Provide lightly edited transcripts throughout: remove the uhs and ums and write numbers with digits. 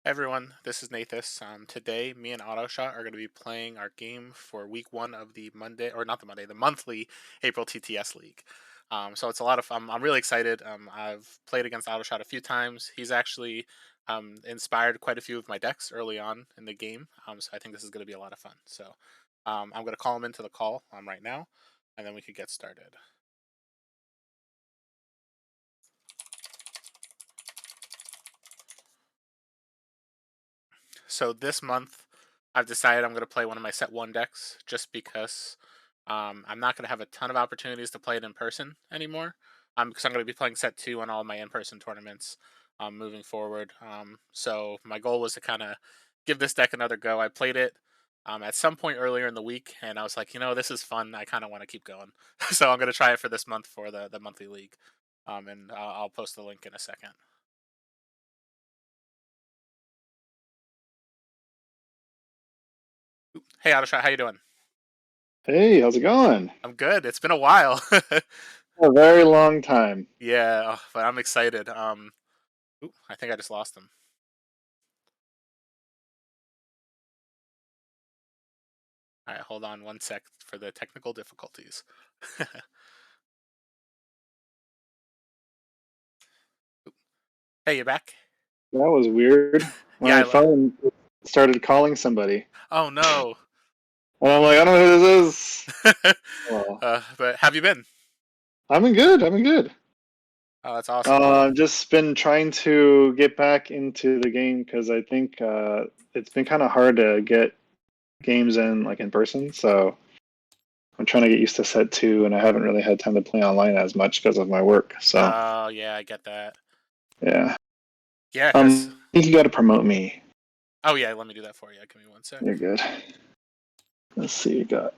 Hey everyone, this is Nathas. Today, me and AutoShot are going to be playing our game for week one of the Monday, or not the Monday, the monthly April TTS League. So it's a lot of fun. I'm really excited. I've played against AutoShot a few times. He's actually inspired quite a few of my decks early on in the game. So I think this is going to be a lot of fun. So I'm going to call him into the call right now, and then we could get started. So this month, I've decided I'm going to play one of my set one decks just because I'm not going to have a ton of opportunities to play it in person anymore. Because I'm going to be playing set two on all of my in-person tournaments moving forward. So my goal was to kind of give this deck another go. I played it at some point earlier in the week, and I was like, this is fun. I kind of want to keep going. So I'm going to try it for this month for the monthly league. And I'll post the link in a second. Hey, Adashai, how you doing? Hey, how's it going? I'm good. It's been a while. A very long time. Yeah, but I'm excited. I think I just lost him. All right, hold on one sec for the technical difficulties. Hey, you back? That was weird. Yeah. My phone started calling somebody. Oh no. And I'm like, I don't know who this is. Well, But have you been? I'm in good. I'm in good. Oh, that's awesome. Just been trying to get back into the game because I think it's been kind of hard to get games in like in person. So I'm trying to get used to set two, and I haven't really had time to play online as much because of my work. So Oh yeah, I get that. yeah. Yeah, cause I think you got to promote me. oh yeah, let me do that for you. Give me one sec. You're good. Let's see. You got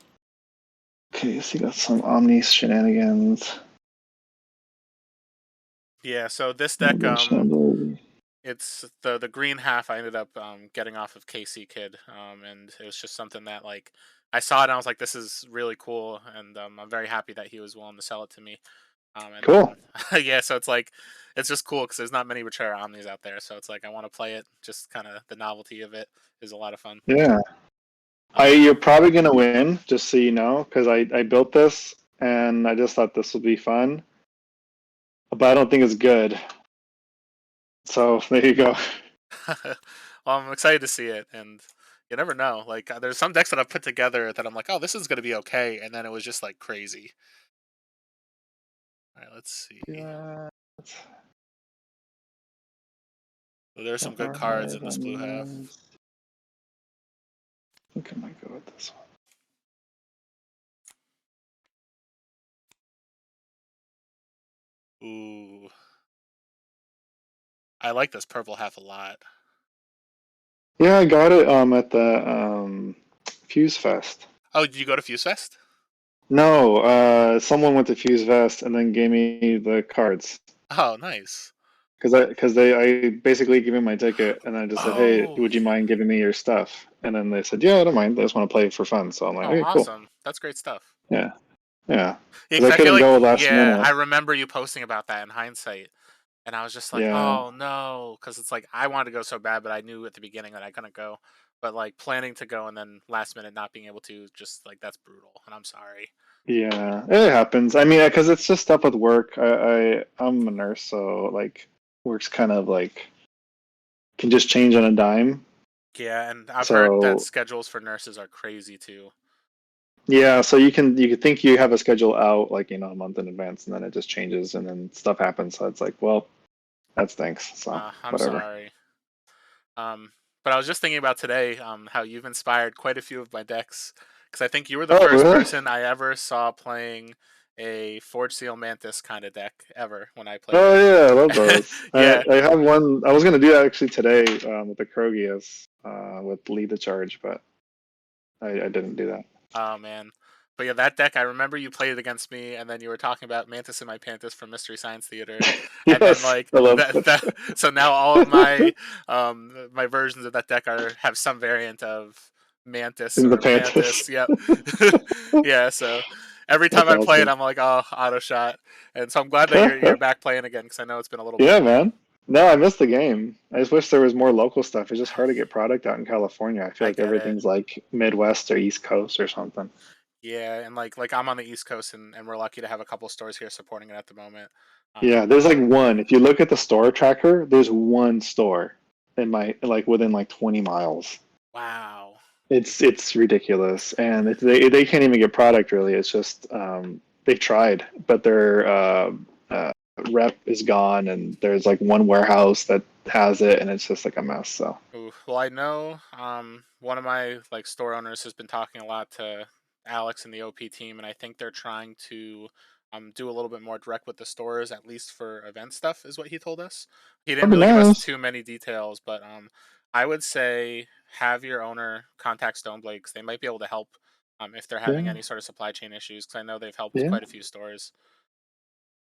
Okay, so you got some Omni shenanigans. Yeah, so this deck, Shadow. it's the green half. I ended up getting off of KC Kid, and it was just something that like I saw it and I was like, this is really cool, and I'm very happy that he was willing to sell it to me. And Cool. then yeah, so it's like it's just cool because there's not many Rotera Omnis out there, so it's like I want to play it. Just kind of the novelty of it is a lot of fun. Yeah. Um, You're probably gonna win, just so you know, because I built this and I just thought this would be fun, but I don't think it's good. So there you go. well, I'm excited to see it, and you never know. Like, there's some decks that I've put together that I'm like, oh, this is gonna be okay, and then it was just like crazy. All right, let's see. Yeah. Well, there's some good cards Hammerhead in this blue half. on I think I might go with this one. Ooh, I like this purple half a lot. Yeah, I got it at the Fuse Fest. Oh, did you go to Fuse Fest? No, someone went to Fuse Fest and then gave me the cards. Oh, nice. I basically gave him my ticket and I just said, hey, Oh, would you mind giving me your stuff? And then they said, yeah, I don't mind. I just want to play for fun. So I'm like, oh, okay, cool. awesome. That's great stuff. Yeah, yeah. Yeah, Because because I I feel couldn't like, go last yeah, I minute. remember you posting about that in hindsight, and I was just like, Yeah, oh no, because it's like I wanted to go so bad, but I knew at the beginning that I couldn't go. But like planning to go and then last minute not being able to, just like that's brutal, and I'm sorry. yeah. It happens. I mean, because it's just stuff with work. I'm a nurse, so like work's kind of like can just change on a dime. Yeah, and I've heard that So schedules for nurses are crazy too. yeah, so you can think you have a schedule out like a month in advance, and then it just changes, and then stuff happens. So it's like, well, that stinks. So I'm whatever. sorry. Um, but I was just thinking about today, how you've inspired quite a few of my decks, because I think you were the Oh, first really? person I ever saw playing a Forge Seal Mantis kind of deck ever when I played Oh it. yeah, I love those. I Yeah. I have one. I was gonna do that actually today with the Krogias with lead the charge, but I didn't do that. Oh man. But yeah, that deck I remember you played it against me, and then you were talking about Mantis in My Pantis from Mystery Science Theater, and then Yes, like I love that. that. So now all of my versions of that deck are have some variant of Mantis In the or Panthers. Pantis. Yep. Yeah. So every time That's I play it, awesome. I'm like, oh, auto shot, and so I'm glad that you're back playing again because I know it's been a little bit Yeah, while. man. No, I missed the game. I just wish there was more local stuff. It's just hard to get product out in California. I feel I like get it. everything's like Midwest or East Coast or something. Yeah, and like I'm on the East Coast, and we're lucky to have a couple stores here supporting it at the moment. Yeah, there's like one. If you look at the store tracker, there's one store in my like within like 20 miles. Wow. It's ridiculous, and they can't even get product really. It's just they've tried, but their uh, rep is gone, and there's like one warehouse that has it, and it's just like a mess. So Ooh, well, I know one of my like store owners has been talking a lot to Alex and the OP team, and I think they're trying to do a little bit more direct with the stores, at least for event stuff, is what he told us. He didn't that'd be really give us nice. too many details, but I would say have your owner contact Stoneblade 'cause they might be able to help if they're having Yeah, any sort of supply chain issues. Because I know they've helped yeah. quite a few stores.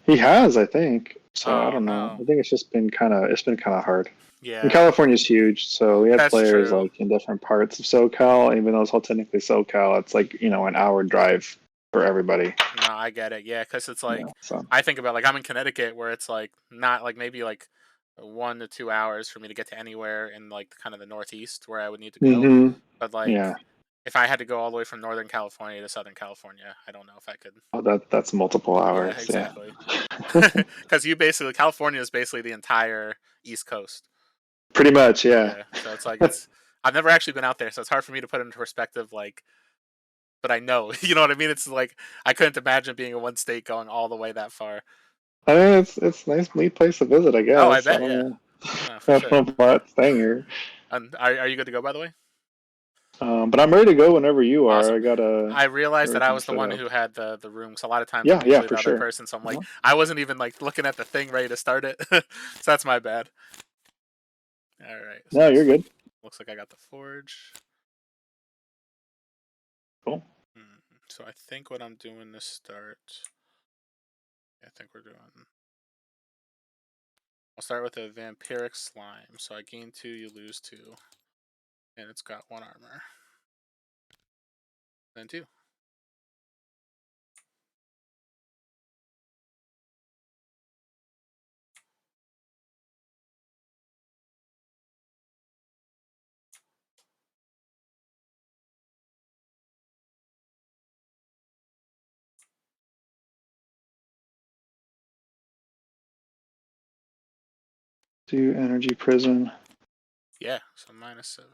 He has, I think. So I Oh don't know. no, I think it's been kind of hard. And yeah, California's huge, so we have that's players true. like in different parts of SoCal. Even though it's all technically SoCal, it's like an hour drive for everybody. No, I get it. Yeah, because it's Yeah. like So. I think about like I'm in Connecticut where it's like not like maybe like 1 to 2 hours for me to get to anywhere in like kind of the Northeast where I would need to go. Hmm. But like Yeah. if I had to go all the way from Northern California to Southern California, I don't know if I could. Oh, that's multiple Yeah, hours. Yeah. exactly. Because you basically California is basically the entire East Coast. Pretty much. Yeah. Yeah, so it's like it's I've never actually been out there, so it's hard for me to put into perspective. Like, but I know, you know what I mean. It's like I couldn't imagine being in one state going all the way that far. I mean, it's a nice, neat place to visit. I Oh, I guess. I bet. don't Yeah. know. No, I for don't sure. know about staying here. And are you good to go, by the way? But I'm ready to go whenever you are. Awesome. I got I realized that I everything was the set one up. who had the room. So a lot of times I'm Yeah. Yeah. usually For the other sure. person. So I'm like, Uh-huh. I wasn't even like looking at the thing ready to start it. So that's my bad. All right. So No, you're good. looks like I got the forge. Cool. So I think what I'm doing to start, I think we're doing. I'll start with a vampiric slime. So I gain 2, you lose 2, and it's got 1 armor. Then 2. Do energy prison. Yeah. So -7.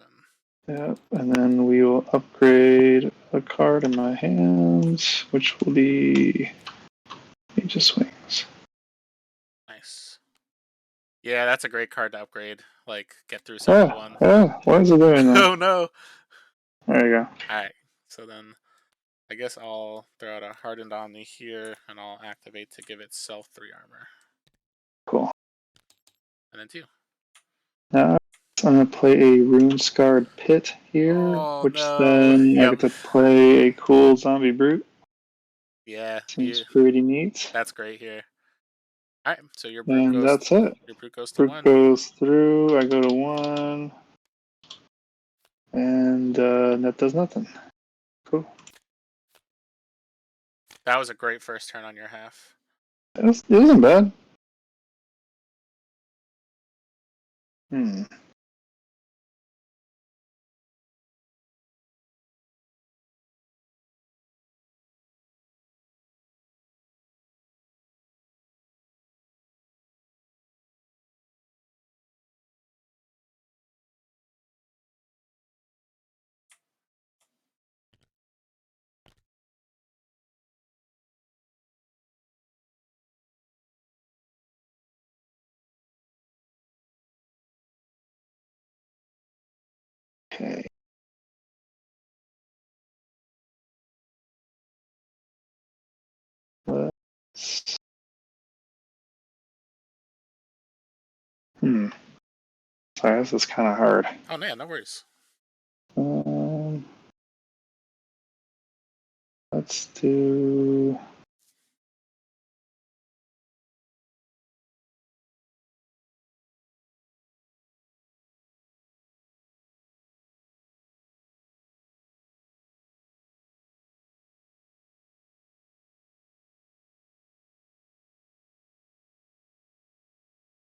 Yeah, and then we will upgrade a card in my hands, which will be Age of Swings. Nice. Yeah, that's a great card to upgrade. Like get through cycle Yeah, 1. yeah. Why is it doing that? Oh no. There you go. All right. So then I guess I'll throw out a hardened Omni here, and I'll activate to give itself 3 armor, Cool. and then 2. Now I'm gonna play a Rune Scarred Pit here, Oh which no. then I Yep. get to play a cool Zombie Brute. Yeah. Seems You. pretty neat. That's great here. All right. So your brute And goes. that's it. Your brute goes to Brute 1. goes through, I go to 1, and that does nothing. Cool. That was a great first turn on your half. It wasn't bad. Hmm. Okay. Let's. Hmm. Sorry, this is kind of hard. Oh man, no worries. Um, let's do.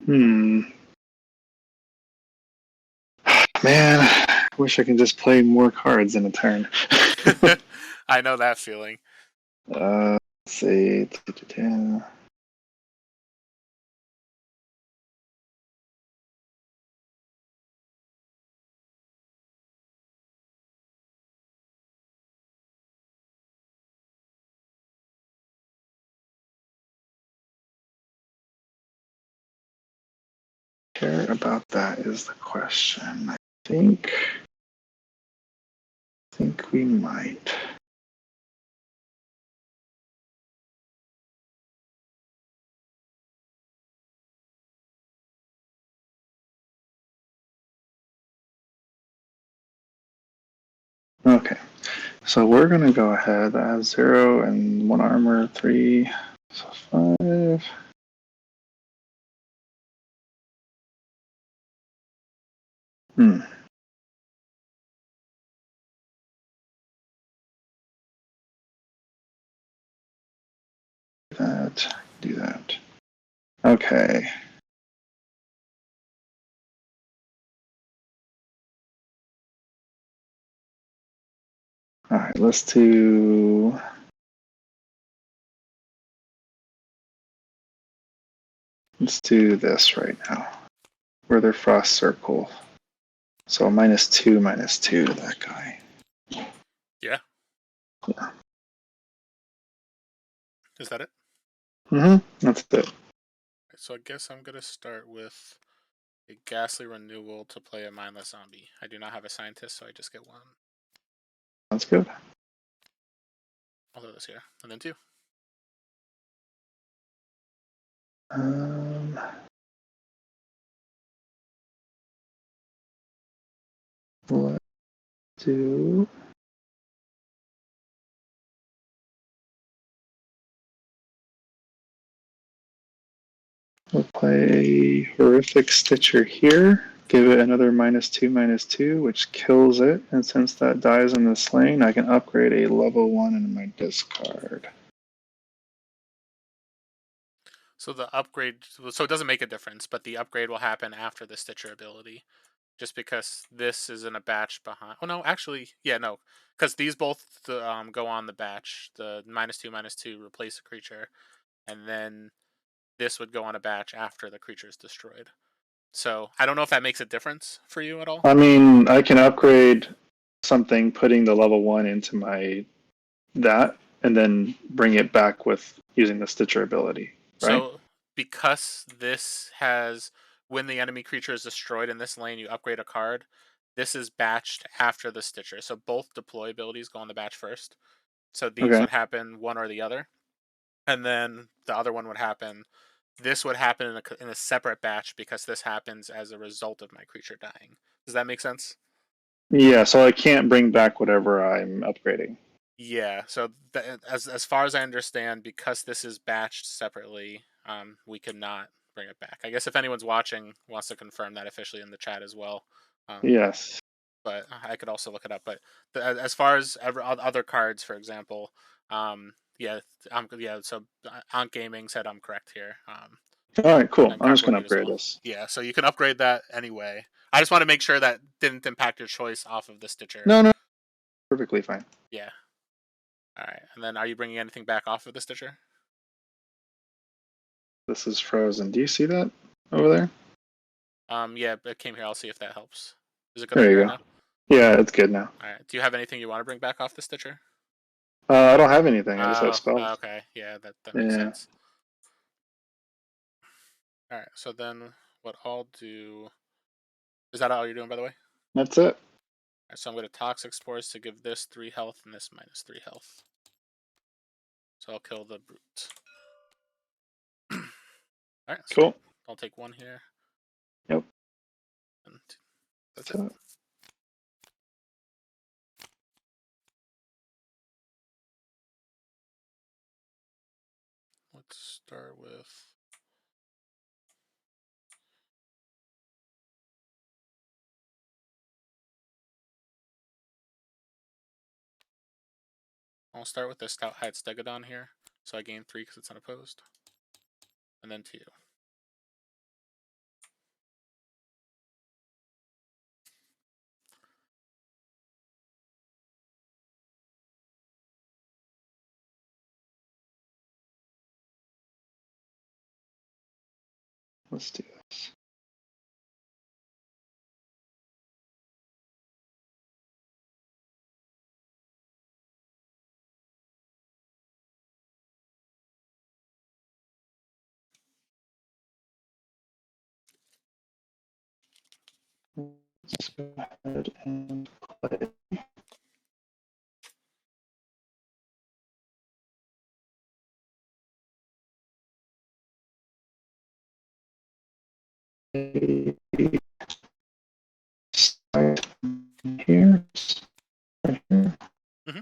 Hmm. Man, I wish I could just play more cards in a turn. I know that feeling. Let's see. Care about that is the question. I think we might. Okay, so we're gonna go ahead. I have 0 and 1 armor, 3, so 5. Hmm. Do that. Okay. All right, let's do this right now. Further frost circle. So -2, -2 to that guy. Yeah. Yeah. Is that it? That's it. So I guess I'm gonna start with a ghastly renewal to play a mindless zombie. I do not have a scientist, so I just get one. Sounds good. I'll throw this here, and then 2. Let's do. We'll play a horrific Stitcher here. Give it another -2, -2, which kills it. And since that dies in this lane, I can upgrade a level 1 in my discard. So the upgrade, so it doesn't make a difference, but the upgrade will happen after the Stitcher ability, just because this is in a batch behind. Oh no, actually, yeah, no, because these both go on the batch. The -2, -2 replace a creature, and then this would go on a batch after the creature is destroyed. So I don't know if that makes a difference for you at all. I mean, I can upgrade something, putting the level 1 into my that, and then bring it back with using the Stitcher ability, right? So because this has when the enemy creature is destroyed in this lane, you upgrade a card. This is batched after the Stitcher. So both deploy abilities go on the batch first. So these Okay. would happen one or the other. And then the other one would happen. This would happen in a separate batch because this happens as a result of my creature dying. Does that make sense? Yeah, so I can't bring back whatever I'm upgrading. Yeah. So as far as I understand, because this is batched separately, we could not bring it back. I guess if anyone's watching wants to confirm that officially in the chat as well. Um, Yes. but I could also look it up. But as far as other cards, for example, yeah, yeah. So Aunt Gaming said I'm correct here. All right, cool. And I'm just Concord going to Dude as upgrade well. this. Yeah, so you can upgrade that anyway. I just want to make sure that didn't impact your choice off of the Stitcher. No, no, perfectly fine. Yeah. All right. And then are you bringing anything back off of the Stitcher? This is frozen. Do you see that over there? Yeah, it came here. I'll see if that helps. Is it good There on your you end go. now? Yeah, it's good now. All right. Do you have anything you want to bring back off the Stitcher? I don't have anything. I just have Oh, spells. okay. Yeah, that makes Yeah, sense. All right. So then what I'll do is that all you're doing, by the way? that's it. All right, so I'm going to Toxic Spores to give this 3 health and this -3 health. So I'll kill the brute. All right, Cool. sweet. I'll take 1 here. Yep. And that's it. So, Let's start with. I'll start with the Stout Hide Stegodon here. So I gain 3 because it's unopposed. And then 2. Let's do this. Let's go ahead and play. Start here, right here. Mm-hmm.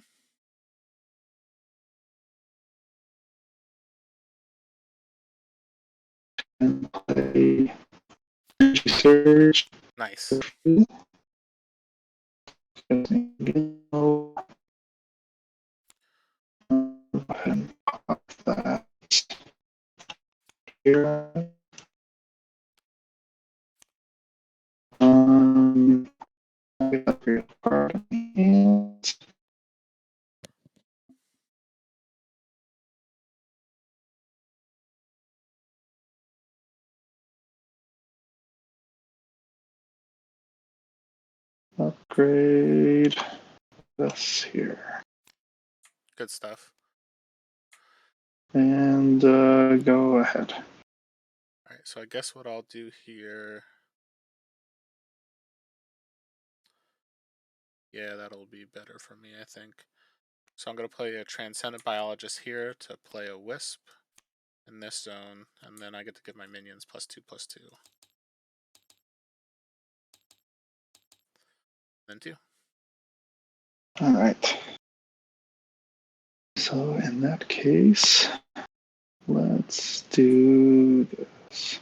And play Surge. Nice. Go ahead and pop that here. Upgrade this here. Good stuff. And go ahead. All right, so I guess what I'll do here. Yeah, that'll be better for me, I think. So I'm going to play a Transcendent Biologist here to play a Wisp in this zone, and then I get to give my minions +2/+2. Then 2. All right. So in that case, let's do this.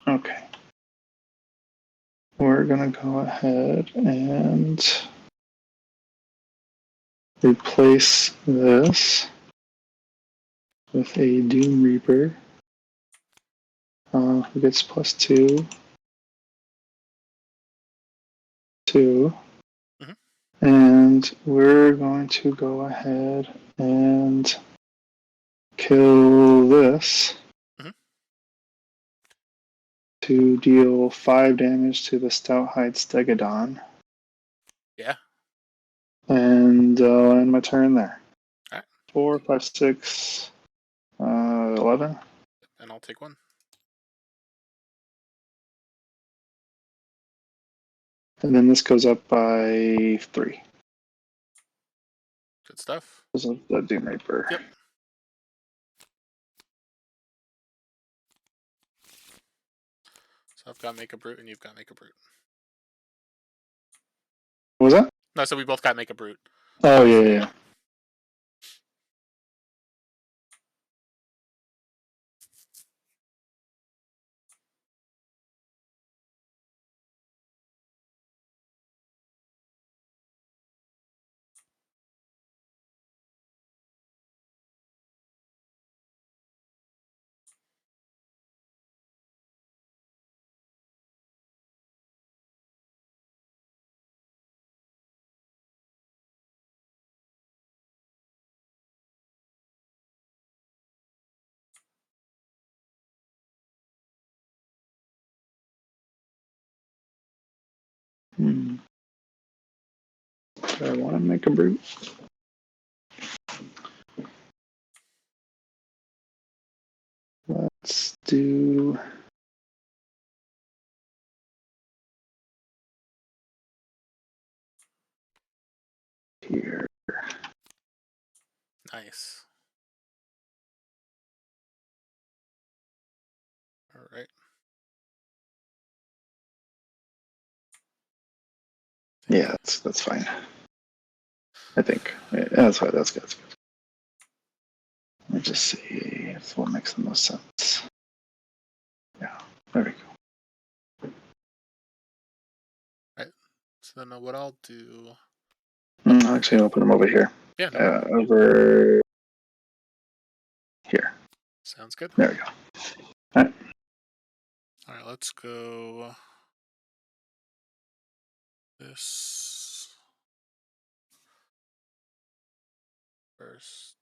Okay. We're going to go ahead and replace this with a Doom Reaper. Who gets +2, 2. Mm-hmm. And we're going to go ahead and kill this Mm-hmm. to deal 5 damage to the Stouthide Stegodon. Yeah. And end my turn there. All right. 4, 5, 6, 11. And I'll take 1. And then this goes up by 3. Good stuff. Because of the Doom Reaper. Yep. So I've got Make a Brute, and you've got Make a Brute. What was that? No, so we both got Make a Brute. Oh, yeah. Do I want to make a brute? Let's do here. Nice. All right. Yeah, that's fine. I think. Yeah, that's fine. That's good. That's good. Let me just see if what makes the most sense. Yeah, there we go. Right. So then what I'll do. Actually, I'll put them over here. Yeah, no problem. Over here. Sounds good. There we go. Alright. All right, let's go this first.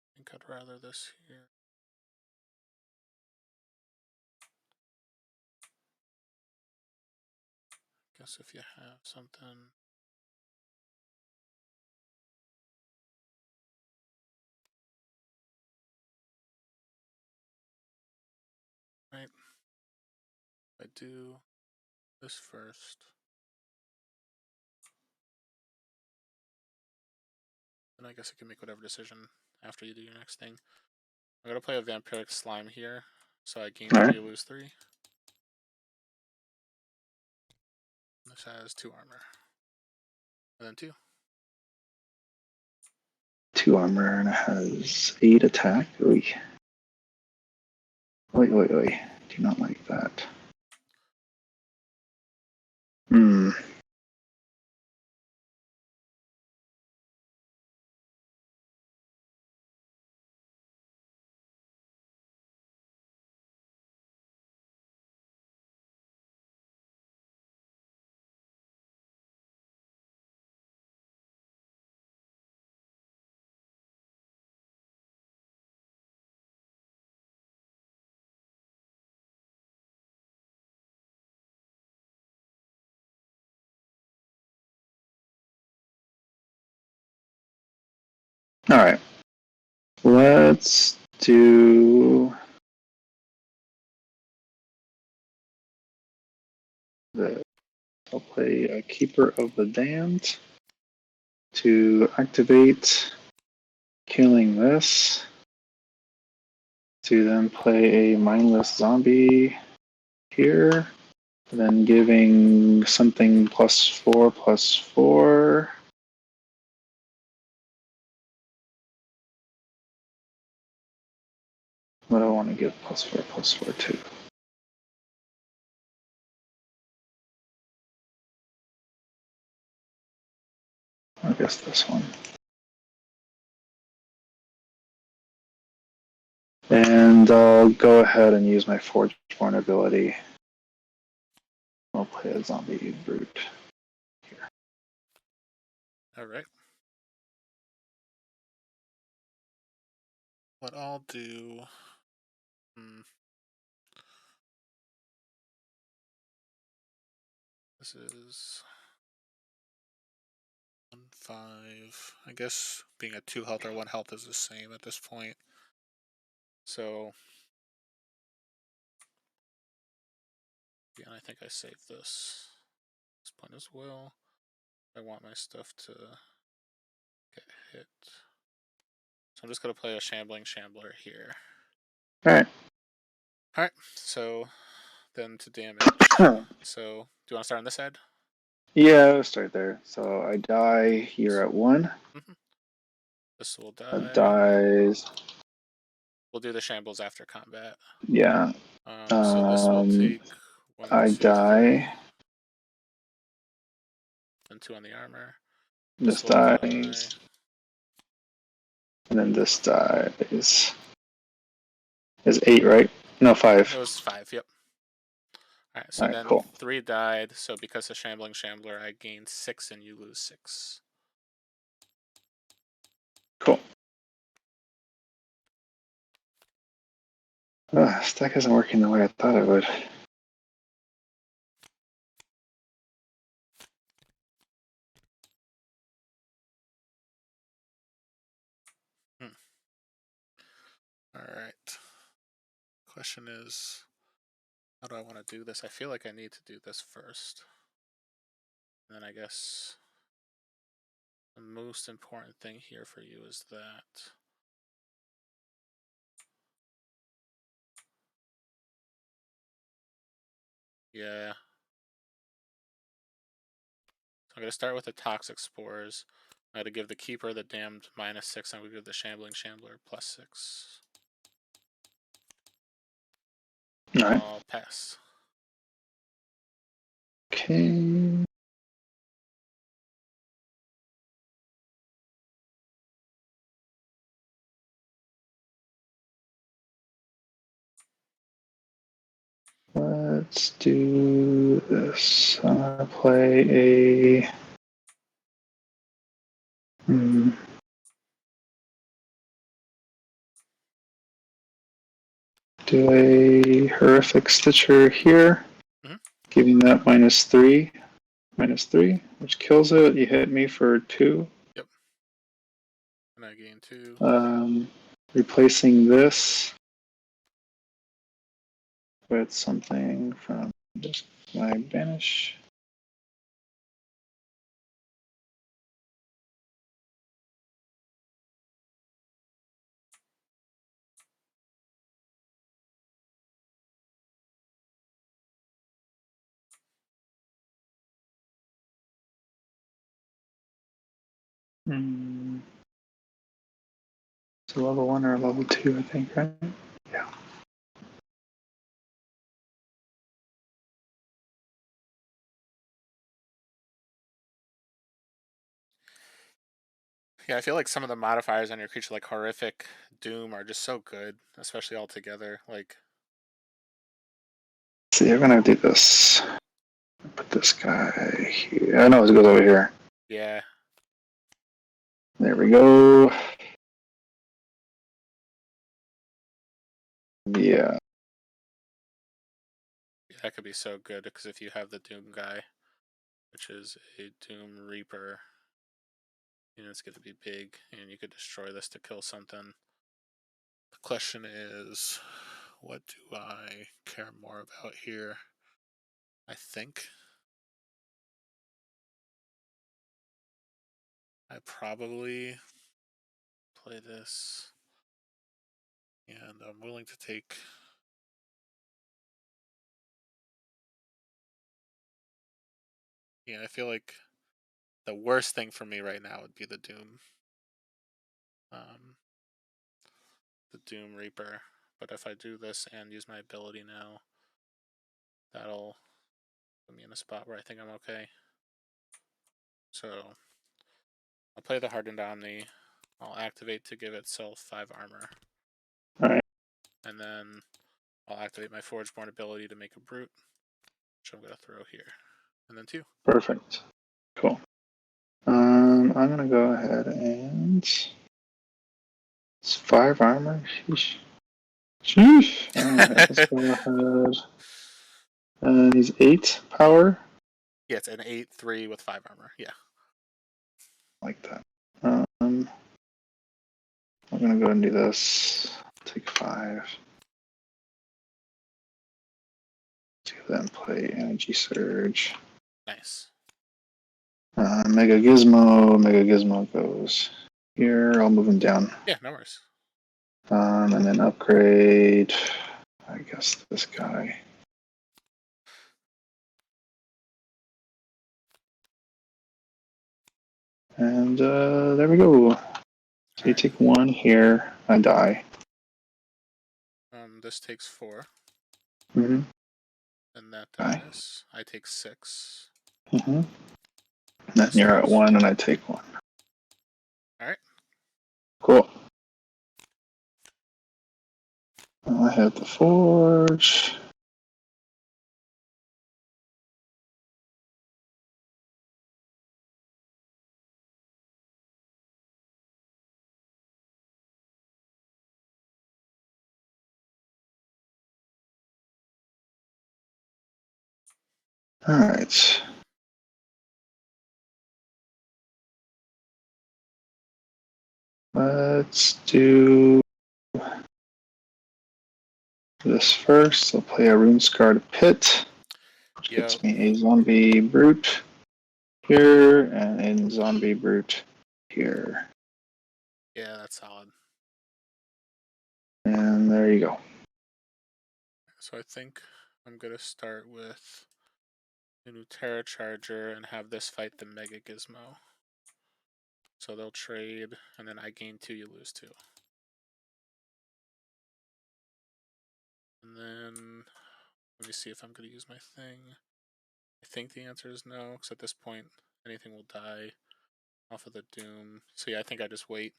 I think I'd rather this here. Guess if you have something. Right. I do this first. Then I guess I can make whatever decision after you do your next thing. I'm gonna play a vampiric slime here, so I gain 3, you lose 3. This has 2 armor. And then 2. 2 armor and it has 8 attack. Oy. Oi, oi, oi. Do not like that. Hmm. Alright. Let's do the. I'll play a Keeper of the Damned to activate killing this, to then play a mindless zombie here, then giving something +4/+4. What do I want to give +4/+4 to? I guess this one. And I'll go ahead and use my Forge vulnerability. I'll play a zombie brute here. Alright. What I'll do. This is 1/5. I guess being a 2 health or 1 health is the same at this point. So yeah, I think I saved this point as well. I want my stuff to get hit. So I'm just gonna play a Shambling Shambler here. Alright. Alright, so then to damage. So do you want to start on this side? Yeah, let's start there. So I die here at 1. This will That die. dies. We'll do the shambles after combat. Yeah. So this will take 1, I 2, 3. die. And 2 on the armor. This will dies. die. And then this dies. Is 8, right? No, 5. It was 5, yep. Alright, so Alright, then cool. 3 died, so because of Shambling Shambler, I gained 6 and you lose 6. Cool. This deck isn't working the way I thought it would. Alright. Question is, how do I want to do this? I feel like I need to do this first. And then I guess the most important thing here for you is that. Yeah. So I'm going to start with the Toxic Spores. I'm going to give the Keeper the Damned -6. I'm going to give the Shambling Shambler +6. Alright. I'll pass. Okay. Let's do this. I'm gonna play a. Do a horrific stitcher here, Mhm. giving that -3, which kills it. You hit me for 2. Yep. And I gain 2. Replacing this with something from just my banish. It's a level 1 or a level 2, I think, right? Yeah. Yeah, I feel like some of the modifiers on your creature, like Horrific, Doom, are just so good, especially all together. Like, See, I'm gonna do this. Put this guy here. I know it goes over here. yeah, There we go. Yeah. that could be so good because if you have the Doom guy, which is a Doom Reaper, it's going to be big, and you could destroy this to kill something. The question is, what do I care more about here? I think I probably play this, and I'm willing to take. Yeah, I feel like the worst thing for me right now would be the Doom. The Doom Reaper. But if I do this and use my ability now, that'll put me in a spot where I think I'm okay. So I'll play the Hardened Omni. I'll activate to give itself 5 armor. Alright. And then I'll activate my Forgeborn ability to make a Brute, which I'm going to throw here. And then 2. Perfect. Cool. I'm gonna go ahead and it's 5 armor. Sheesh. Sheesh. Alright, let's go ahead. And he's 8 power. Yeah, it's an 8/3 with 5 armor. Yeah. Like that. I'm gonna go and do this. Take 5. Then play Energy Surge. Nice. Mega Gizmo goes here. I'll move him down. Yeah, no worries. And then upgrade, I guess, this guy. And there we go. So you take 1 here. I die. This takes 4. Mm-hmm. And that dies. I take 6. Mm-hmm. Then This you're at takes 1 4. and I take 1. Alright. Cool. I have the Forge. All right. Let's do this first. I'll play a Runescarred Pit, which Yep. gets me a Zombie Brute here and a Zombie Brute here. Yeah, that's solid. And there you go. So I think I'm going to start with the new Terra Charger and have this fight the Mega Gizmo. So they'll trade, and then I gain 2, you lose 2. And then let me see if I'm going to use my thing. I think the answer is no, because at this point anything will die off of the Doom. So yeah, I think I just wait.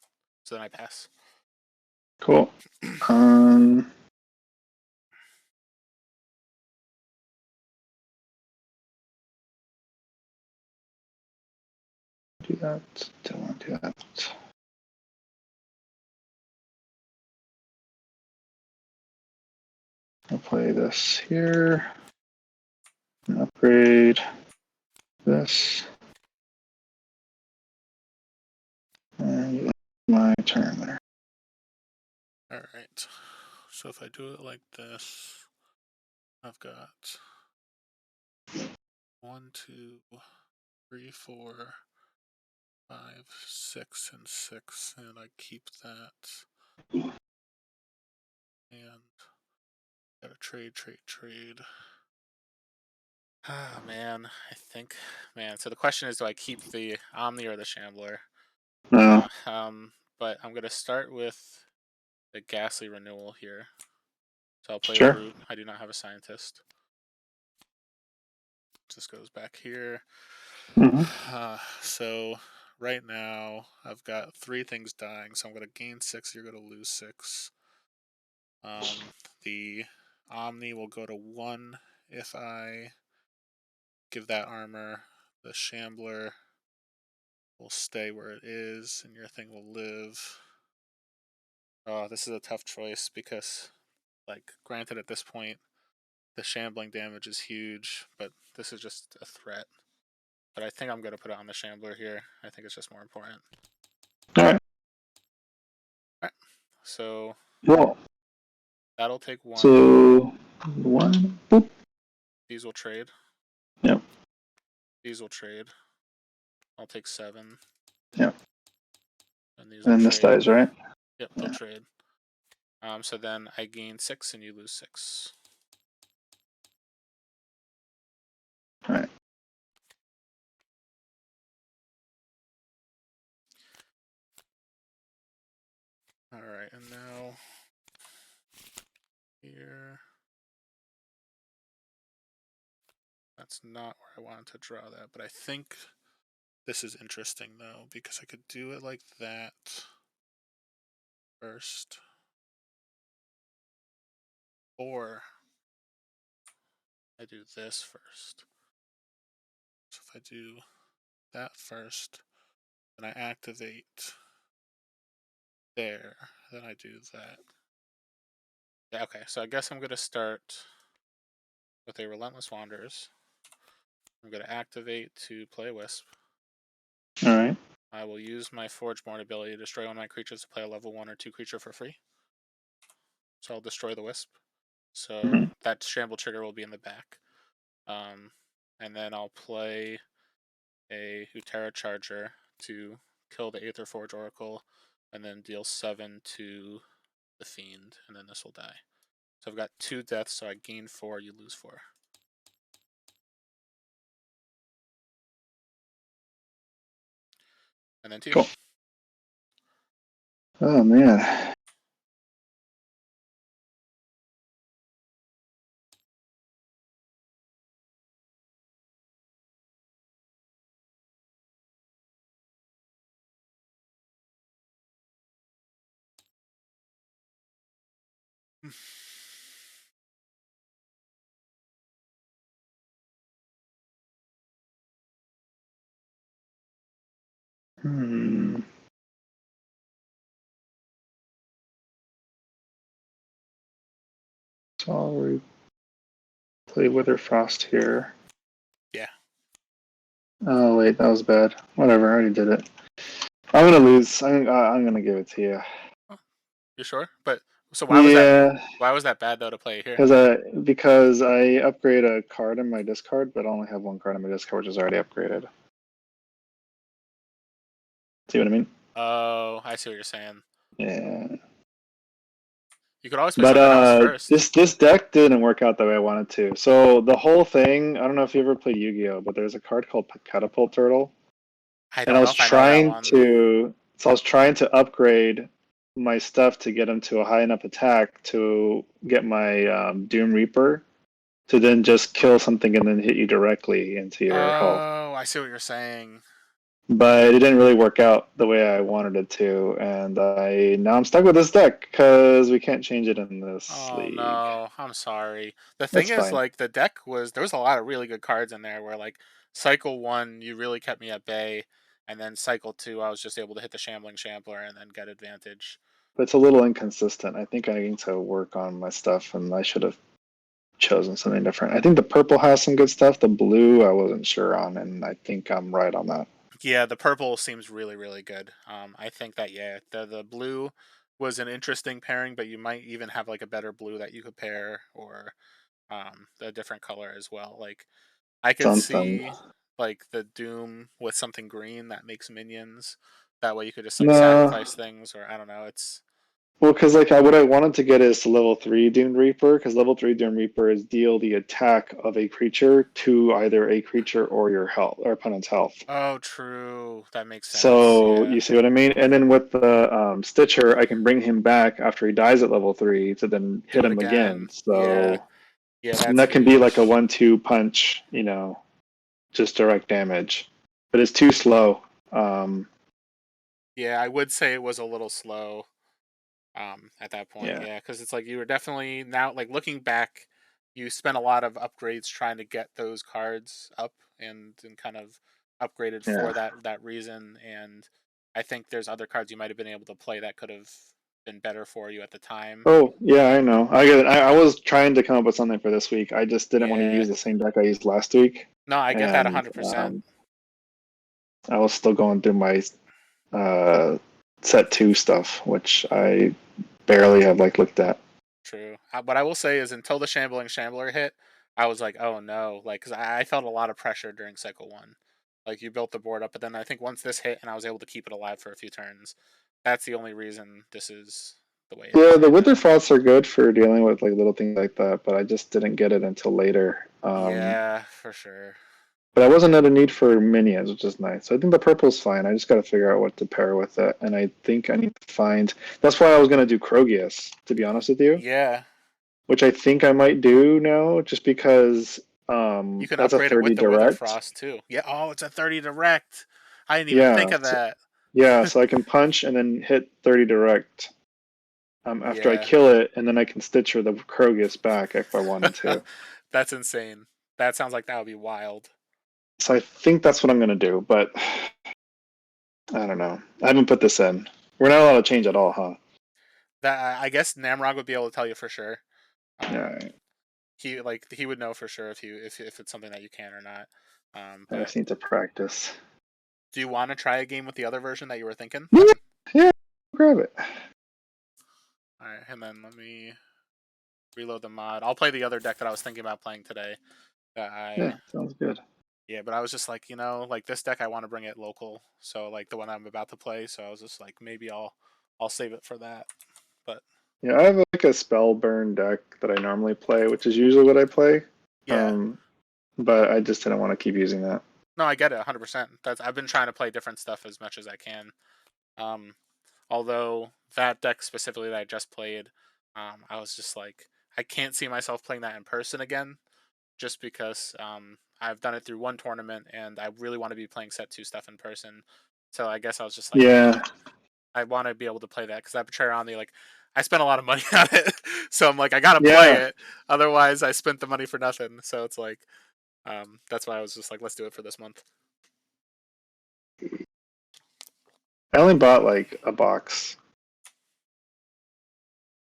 So then I pass. Cool. Um, Do that. Don't want to do that. I'll play this here. And upgrade this. And my turn there. All right. So if I do it like this, I've got 1, 2, 3, 4, 5, 6, and 6, and I keep that. And gotta trade. Ah, man, I think, man. So the question is, do I keep the Omni or the Shambler? No. But I'm gonna start with the Ghastly Renewal here. So I'll play a Sure. brute. I do not have a scientist. This goes back here. Mm-hmm. So right now I've got 3 things dying. So I'm gonna gain 6. You're gonna lose 6. The Omni will go to 1 if I give that armor. The Shambler will stay where it is, and your thing will live. Oh, this is a tough choice because, like, granted, at this point, the shambling damage is huge, but this is just a threat. But I think I'm going to put it on the Shambler here. I think it's just more important. All right. Alright, so Well, that'll take 1. so 1. Boop. These will trade. Yep. These will trade. I'll take 7. Yep. And these will And this trade. dies, right? Yep, they'll trade. So then I gain 6 and you lose 6. All right. Alright, and now here. That's not where I wanted to draw that, but I think this is interesting though, because I could do it like that first. Or I do this first. So if I do that first, then I activate there, then I do that. Yeah, okay, so I guess I'm going to start with a Relentless Wanderers. I'm going to activate to play Wisp. All right. I will use my Forgeborn ability to destroy one of my creatures to play a level 1 or 2 creature for free. So I'll destroy the Wisp. So Mm-hmm. that Shamble trigger will be in the back. And then I'll play a Utera Charger to kill the Aetherforge Oracle, and then deal 7 to the Fiend, and then this will die. So I've got 2 deaths, so I gain 4, you lose 4. And then 2. Cool. Oh man. Hmm. So I'll play Witherfrost here. Yeah. Oh wait, that was bad. Whatever, I already did it. I'm gonna lose. I'm gonna give it to you. Oh, you sure? But so Yeah, why was that bad though to play here? because I upgrade a card in my discard, but I only have 1 card in my discard, which is already upgraded. See what I mean? Oh, I see what you're saying. Yeah. You could always play But something else first. this deck didn't work out the way I wanted to. So the whole thing, I don't know if you ever played Yu-Gi-Oh, but there's a card called Catapult Turtle, I and I don't know was if I know that trying one. to so I was trying to upgrade my stuff to get him to a high enough attack to get my Doom Reaper to then just kill something and then hit you directly into your hull. Oh, I see what you're saying. But it didn't really work out the way I wanted it to, and now I'm stuck with this deck because we can't change it in this Oh league. no, I'm sorry. The thing It's is, fine. like, the deck was there was a lot of really good cards in there where, like, cycle 1 you really kept me at bay, and then cycle 2, I was just able to hit the Shambling Shambler and then get advantage. But it's a little inconsistent. I think I need to work on my stuff, and I should have chosen something different. I think the purple has some good stuff. The blue, I wasn't sure on, and I think I'm right on that. Yeah, the purple seems really, really good. I think that yeah, the blue was an interesting pairing, but you might even have like a better blue that you could pair, or a different color as well. Like I could Something. see like the Doom with something green that makes minions. That way you could just like No, sacrifice things, or I don't know. It's well, because like what I wanted to get is level 3 Doom Reaper, because level 3 Doom Reaper is deal the attack of a creature to either a creature or your health or opponent's health. oh true, that makes sense. So Yeah, you see what I mean? And then with the Stitcher, I can bring him back after he dies at level 3 to then do hit it him again. again. Yeah, So yeah, and that's that can be like a huge. 1-2 punch, just direct damage. But it's too slow. Um, Yeah, I would say it was a little slow. At that point, yeah, yeah, because it's like you were definitely now like looking back, you spent a lot of upgrades trying to get those cards up and kind of upgraded for yeah. that reason. And I think there's other cards you might have been able to play that could have been better for you at the time. Oh, yeah, I know. I get it. I was trying to come up with something for this week. I just didn't want to Yeah, use the same deck I used last week, no, I get that and 100%. I was still going through my uh, set 2 stuff, which I barely have like looked at. True. What I will say is, until the Shambling Shambler hit, I was like, oh no, like because I felt a lot of pressure during cycle 1. Like you built the board up, but then I think once this hit and I was able to keep it alive for a few turns, that's the only reason this is the way it Yeah, is the right Wither now. Frosts are good for dealing with like little things like that, but I just didn't get it until later. Yeah, for sure. But I wasn't at a need for minions, which is nice. So I think the purple's fine. I just got to figure out what to pair with it, and I think I need to find. That's why I was gonna do Krogius, to be honest with you, Yeah, which I think I might do now, just because you can that's a upgrade it 30 with the direct. Witherfrost too. Yeah. Oh, it's a 30 direct. I didn't even think Yeah, of that. so I can punch and then hit 30 direct after I Yeah. kill it, and then I can Stitcher the Krogius back if I wanted to. That's insane. That sounds like that would be wild. So I think that's what I'm gonna do, but I don't know. I haven't put this in. We're not allowed to change at all, huh? That I guess Namrog would be able to tell you for sure. Yeah, Um, he would know for sure if it's something that you can or not. I But just need to practice. do you want to try a game with the other version that you were thinking? Yeah, yeah, grab it. All right, and then let me reload the mod. I'll play the other deck that I was thinking about playing today. That I Yeah, sounds good. Yeah, but I was just like, like this deck I want to bring it local. So like the one I'm about to play. So I was just like, maybe I'll save it for that. But Yeah, I have like a spell burn deck that I normally play, which is usually what I play. yeah, Um, but I just didn't want to keep using that. no, I get it 100%. That's I've been trying to play different stuff as much as I can. Um, Although that deck specifically that I just played, I was just like, I can't see myself playing that in person again, just because I've done it through one tournament and I really want to be playing set 2 stuff in person. So I guess I was just like, Yeah, I want to be able to play that because that Betrayer on the like, I spent a lot of money on it, so I'm like, I gotta play yeah. it. Otherwise, I spent the money for nothing. So it's like, that's why I was just like, let's do it for this month. I only bought like a box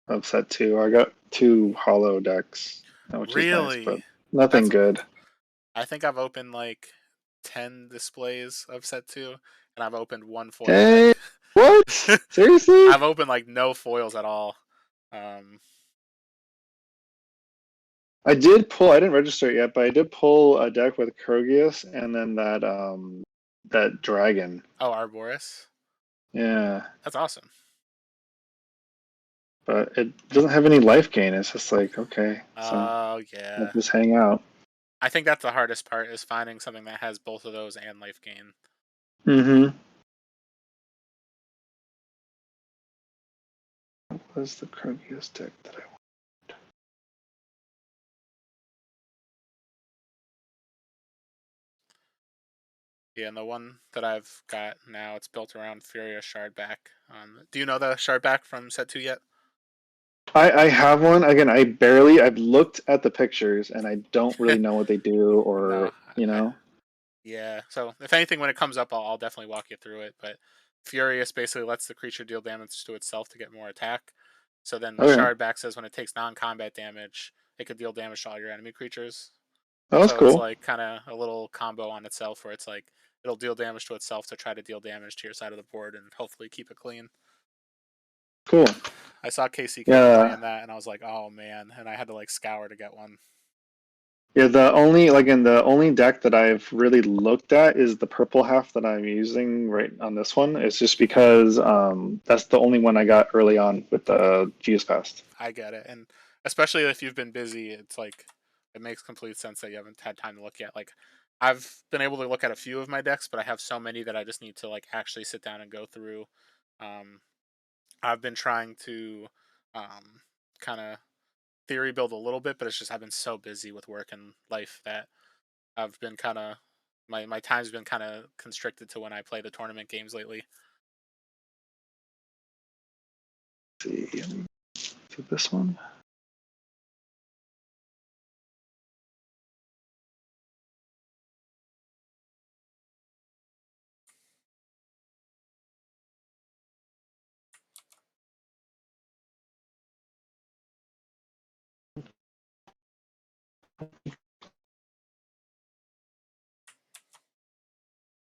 of set 2. I got 2 hollow decks, which is nice, but Really, nothing that's good. I think I've opened like 10 displays of set 2, and I've opened one foil deck. Hey, what? Seriously? I've opened like no foils at all. Um, I did pull. I didn't register it yet, but I did pull a deck with Krogius and then that dragon. oh, Arboris, Yeah, that's awesome. but it doesn't have any life gain. It's just like okay, so Oh I'll yeah, just hang out. I think that's the hardest part is finding something that has both of those and life gain. Mm-hmm. What was the Krogius deck that I want? Yeah, and the one that I've got now, it's built around Furia Shardback. Do you know the Shardback from set 2 yet? I have one again. I've looked at the pictures and I don't really know what they do No, or. Yeah. So if anything, when it comes up, I'll definitely walk you through it. But Furious basically lets the creature deal damage to itself to get more attack. So then Okay. Shardback says when it takes non-combat damage, it could deal damage to all your enemy creatures. Oh, that's So it's cool. like kind of a little combo on itself where it's like it'll deal damage to itself to try to deal damage to your side of the board and hopefully keep it clean. Cool. I saw KCK Yeah. playing that and I was like, oh man, and I had to like scour to get one. Yeah, the only like in the only deck that I've really looked at is the purple half that I'm using right on this one. It's just because that's the only one I got early on with the Geospast. I get it, and especially if you've been busy, it's like it makes complete sense that you haven't had time to look at. Like, I've been able to look at a few of my decks, but I have so many that I just need to like actually sit down and go through. Um, I've been trying to kind of theory build a little bit, but it's just I've been so busy with work and life that I've been kind of my time's been kind of constricted to when I play the tournament games lately. Let's see, to this one.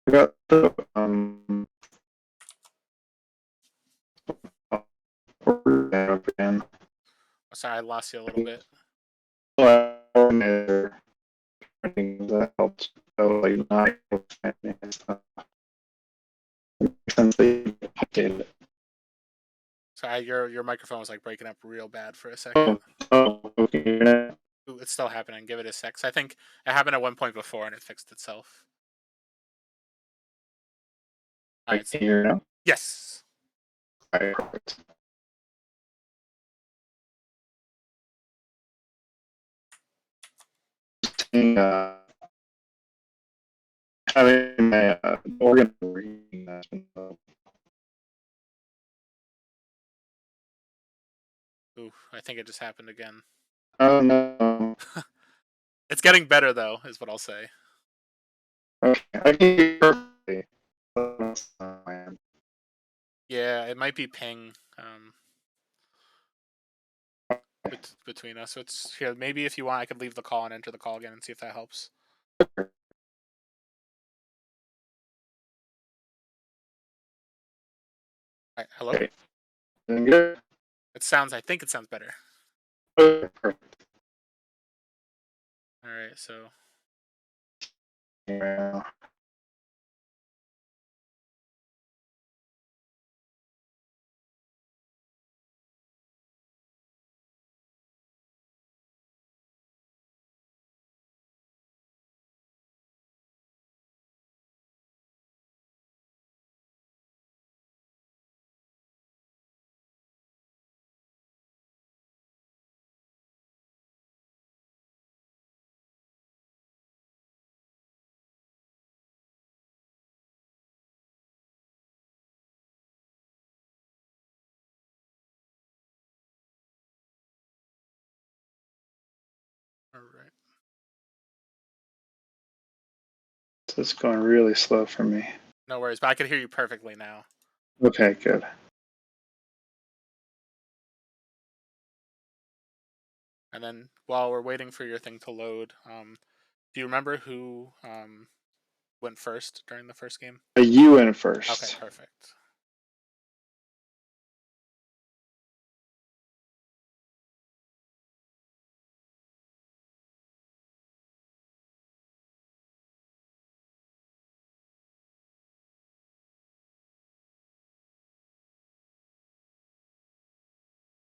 I got the again. Sorry, I lost you a little bit. That helps. So like not since they updated it. Sorry, your microphone was like breaking up real bad for a second. Oh, oh, okay. Ooh, it's still happening. Give it a sec. I think it happened at one point before and it fixed itself. All I right. can hear now. Yes. All right, perfect. Uh, Having my organ reading has been Ooh, I think it just happened again. oh no. It's getting better though, is what I'll say. Okay, I can hear you perfectly. Yeah, it might be ping between us. So it's here. Maybe if you want, I could leave the call and enter the call again and see if that helps. All right, hello. Okay, doing good. It sounds. I think it sounds better. Okay, perfect. All right. So Yeah. all right. So it's going really slow for me. No worries, but I can hear you perfectly now. Okay, good. And then while we're waiting for your thing to load, do you remember who went first during the first game? You in Okay, first. perfect.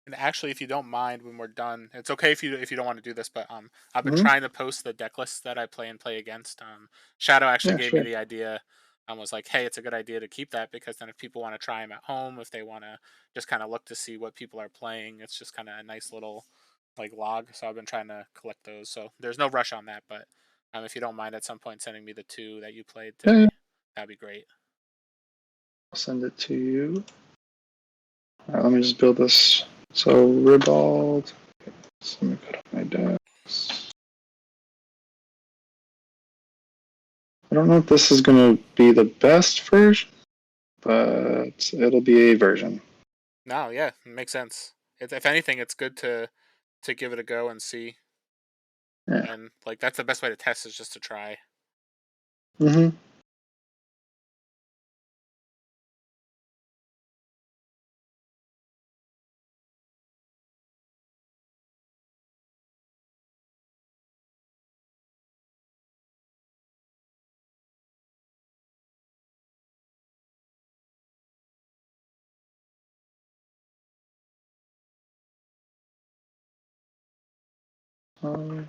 And actually, if you don't mind, when we're done, it's okay if you don't want to do this, but I've been Mm-hmm. trying to post the deck lists that I play and play against. Shadow actually Yeah, gave me sure. the idea. Was like, hey, it's a good idea to keep that because then if people want to try them at home, if they want to just kind of look to see what people are playing, it's just kind of a nice little like log. So I've been trying to collect those. So there's no rush on that, but if you don't mind at some point sending me the two that you played Yeah, today, that'd be great. I'll send it to you. All right, let me just build this. So Ribald. So let me put up my decks. I don't know if this is going to be the best version, but it'll be a version. No, yeah, it makes sense. If anything, it's good to give it a go and see. Yeah. And like that's the best way to test is just to try. Mm-hmm. Um,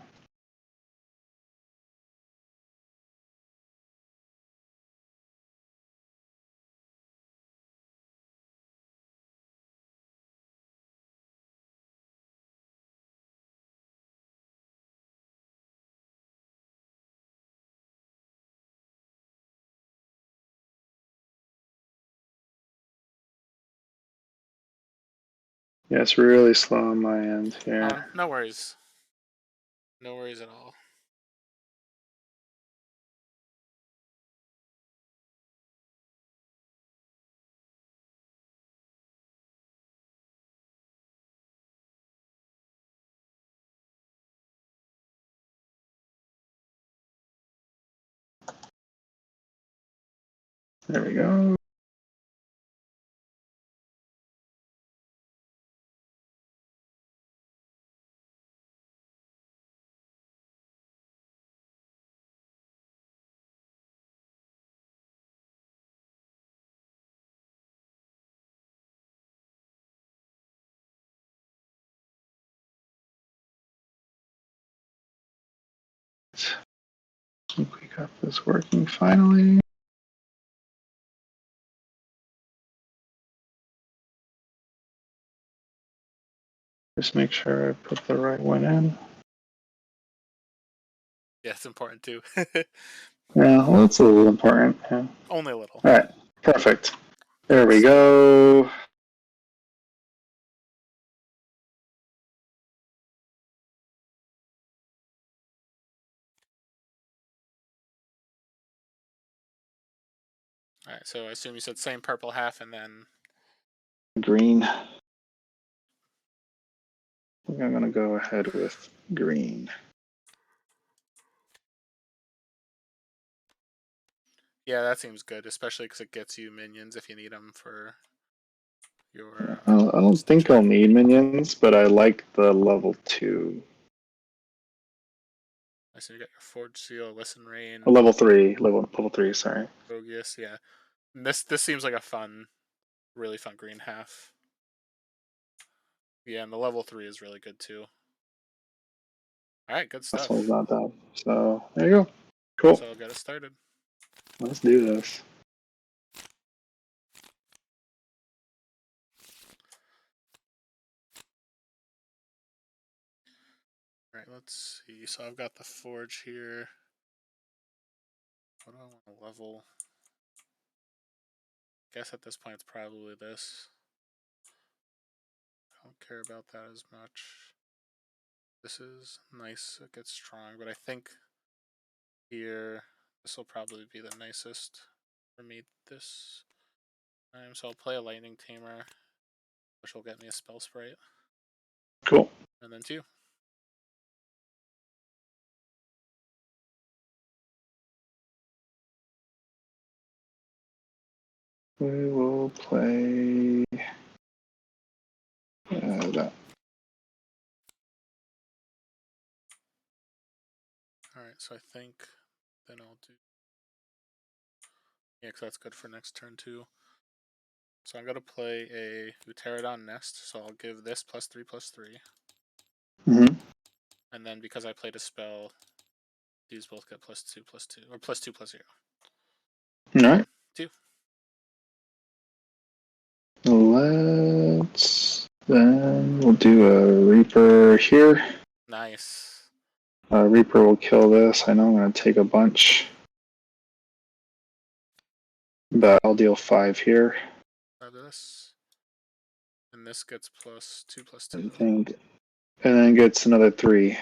yeah, it's really slow on my end here. No worries. No worries at all. There we go. I think we got this working finally. Just make sure I put the right one in. Yeah, it's important too. Yeah, well, it's a little important. Yeah. Only a little. All right, perfect. All There right, we so go. all right, so I assume you said same purple half and then Green. I think I'm gonna go ahead with green. yeah, that seems good, especially because it gets you minions if you need them for your I don't think station. I'll need minions, but I like the level 2. I see you got your Forge Seal, Listen A Rain, level 3. Level 3, sorry. Bogius. Yeah, and this seems like a fun, really fun green half. Yeah, and the level 3 is really good too. All right, good This one's stuff. not bad. So there you go. Cool. So I'll get it started. Let's do this. All right, let's see. So I've got the Forge here. What do I want to level? Guess at this point it's probably this. I don't care about that as much. This is nice. It gets strong, but I think here this will probably be the nicest for me this time. So I'll play a Lightning Tamer, which will get me a Spell Sprite, Cool. and then 2. We will play that. Alright, so I think then I'll do. Yeah, because that's good for next turn too. So I'm going to play a Pterodon Nest, so I'll give this +3/+3. Mm-hmm. And then because I played a spell, these both get +2/+2, or +2/+0. All right. 2. Let's then we'll do a Reaper here. Nice. Reaper will kill this. I know I'm going to take a bunch, but I'll deal 5 here. This. And this gets +2/+2. I think, and then gets another 3.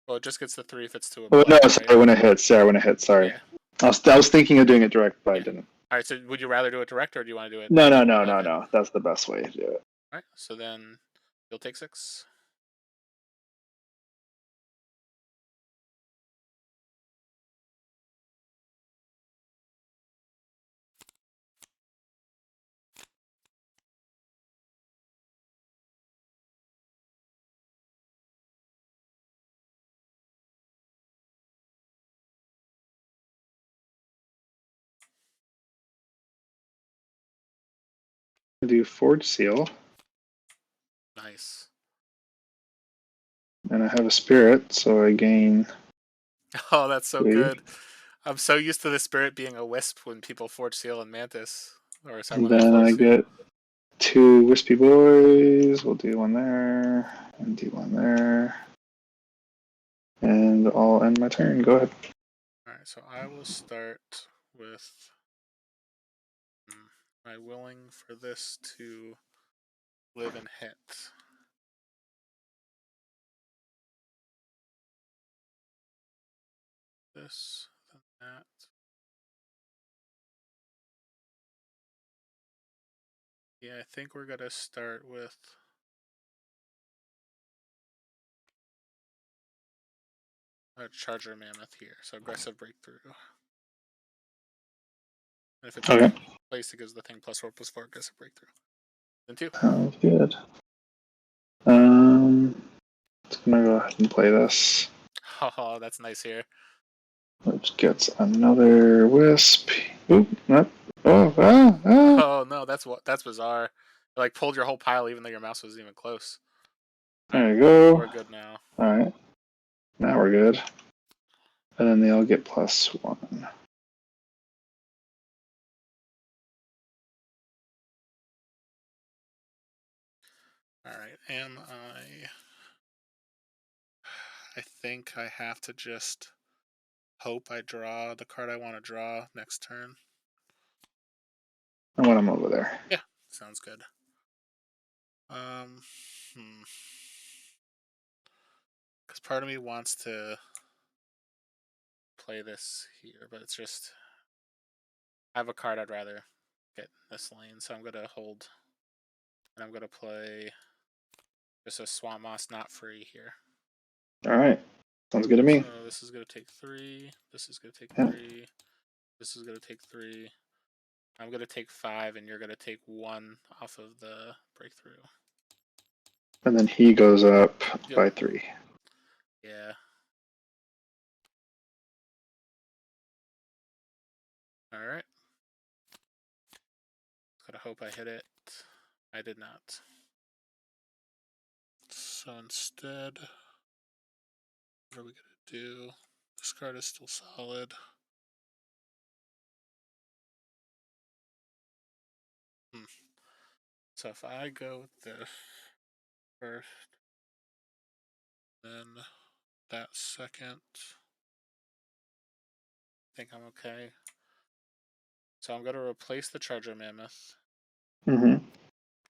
Well, it just gets the 3 if it's to a Oh no, block, right? sorry, when it hits. Yeah, when it hits. Sorry, Yeah. I was thinking of doing it direct, but I Yeah. didn't. All right. So would you rather do it direct, or do you want to do it? No, no, no, no, Okay. no. That's the best way to do it. All right. So then you'll take 6. I do Forge Seal, Nice. and I have a Spirit, so I gain Oh, that's so 3. good. I'm so used to the spirit being a wisp when people forge seal and mantis, or sorry, And when they then forge I seal. get 2 Wispy Boys. We'll do one there, and do one there. And I'll end my turn. Go ahead. All right. So I will start with. Am I willing for this to live and hit? This, then that. Yeah, I think we're gonna start with a charger mammoth here. So aggressive breakthrough. And if it's Okay. placed, it gives the thing +4/+4 aggressive breakthrough. Then 2. Sounds good. I'm gonna go ahead and play this, Oh, that's nice here. which gets another Wisp. Oop, not. Oh, Oh no, that's bizarre. It, like, pulled your whole pile even though your mouse wasn't even close. All There right, you go. we're good now. All right. Now we're good. And then they all get +1. All right, am I think I have to just hope I draw the card I want to draw next turn. I want them over there. Yeah, sounds good. Um, because part of me wants to play this here, but it's just I have a card I'd rather get in this lane, so I'm gonna hold, and I'm gonna play just a Swamp Moss not free here. All right. Sounds good to me. So this is gonna take 3. This is gonna take Yeah. 3. This is gonna take 3. I'm gonna take 5, and you're gonna take 1 off of the breakthrough. And then he goes up Yep. by 3. Yeah. All right. Gotta hope I hit it. I did not. So instead, what are we gonna do? This card is still solid. So if I go with this first, then that second, I think I'm okay. So I'm gonna replace the Charger Mammoth Mm-hmm.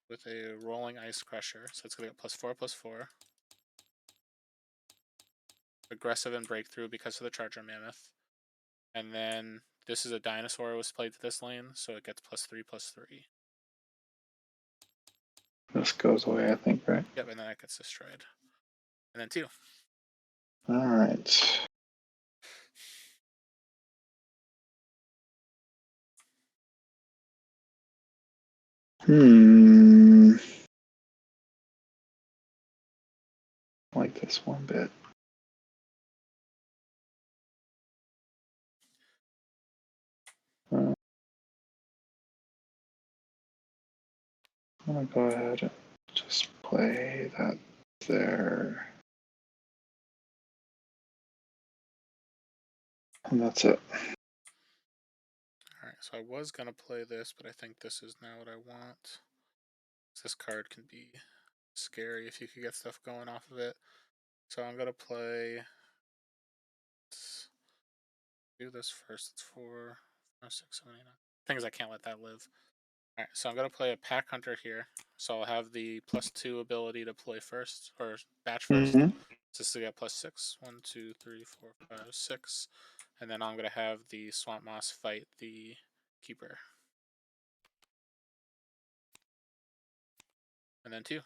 with a Rolling Ice Crusher. So it's gonna get +4/+4. Aggressive and breakthrough because of the Charger Mammoth. And then this is a dinosaur was played to this lane, so it gets +3/+3. This goes away, I think, right? Yep, and then it gets destroyed. And then 2. All right. I like this one bit. I'm gonna go ahead and just play that there. And that's it. Alright, so I was gonna play this, but I think this is now what I want. This card can be scary if you could get stuff going off of it. So I'm gonna play. Let's do this first. It's 4, 5, 6, 7, 8, 9. Things I can't let that live. Alright, so I'm gonna play a Pack Hunter here. So I'll have the +2 ability to play first, or batch first. Mm-hmm. This is got +6. 1, 2, 3, 4, 5, 6. And then I'm going to have the Swamp Moss fight the Keeper. And then 2.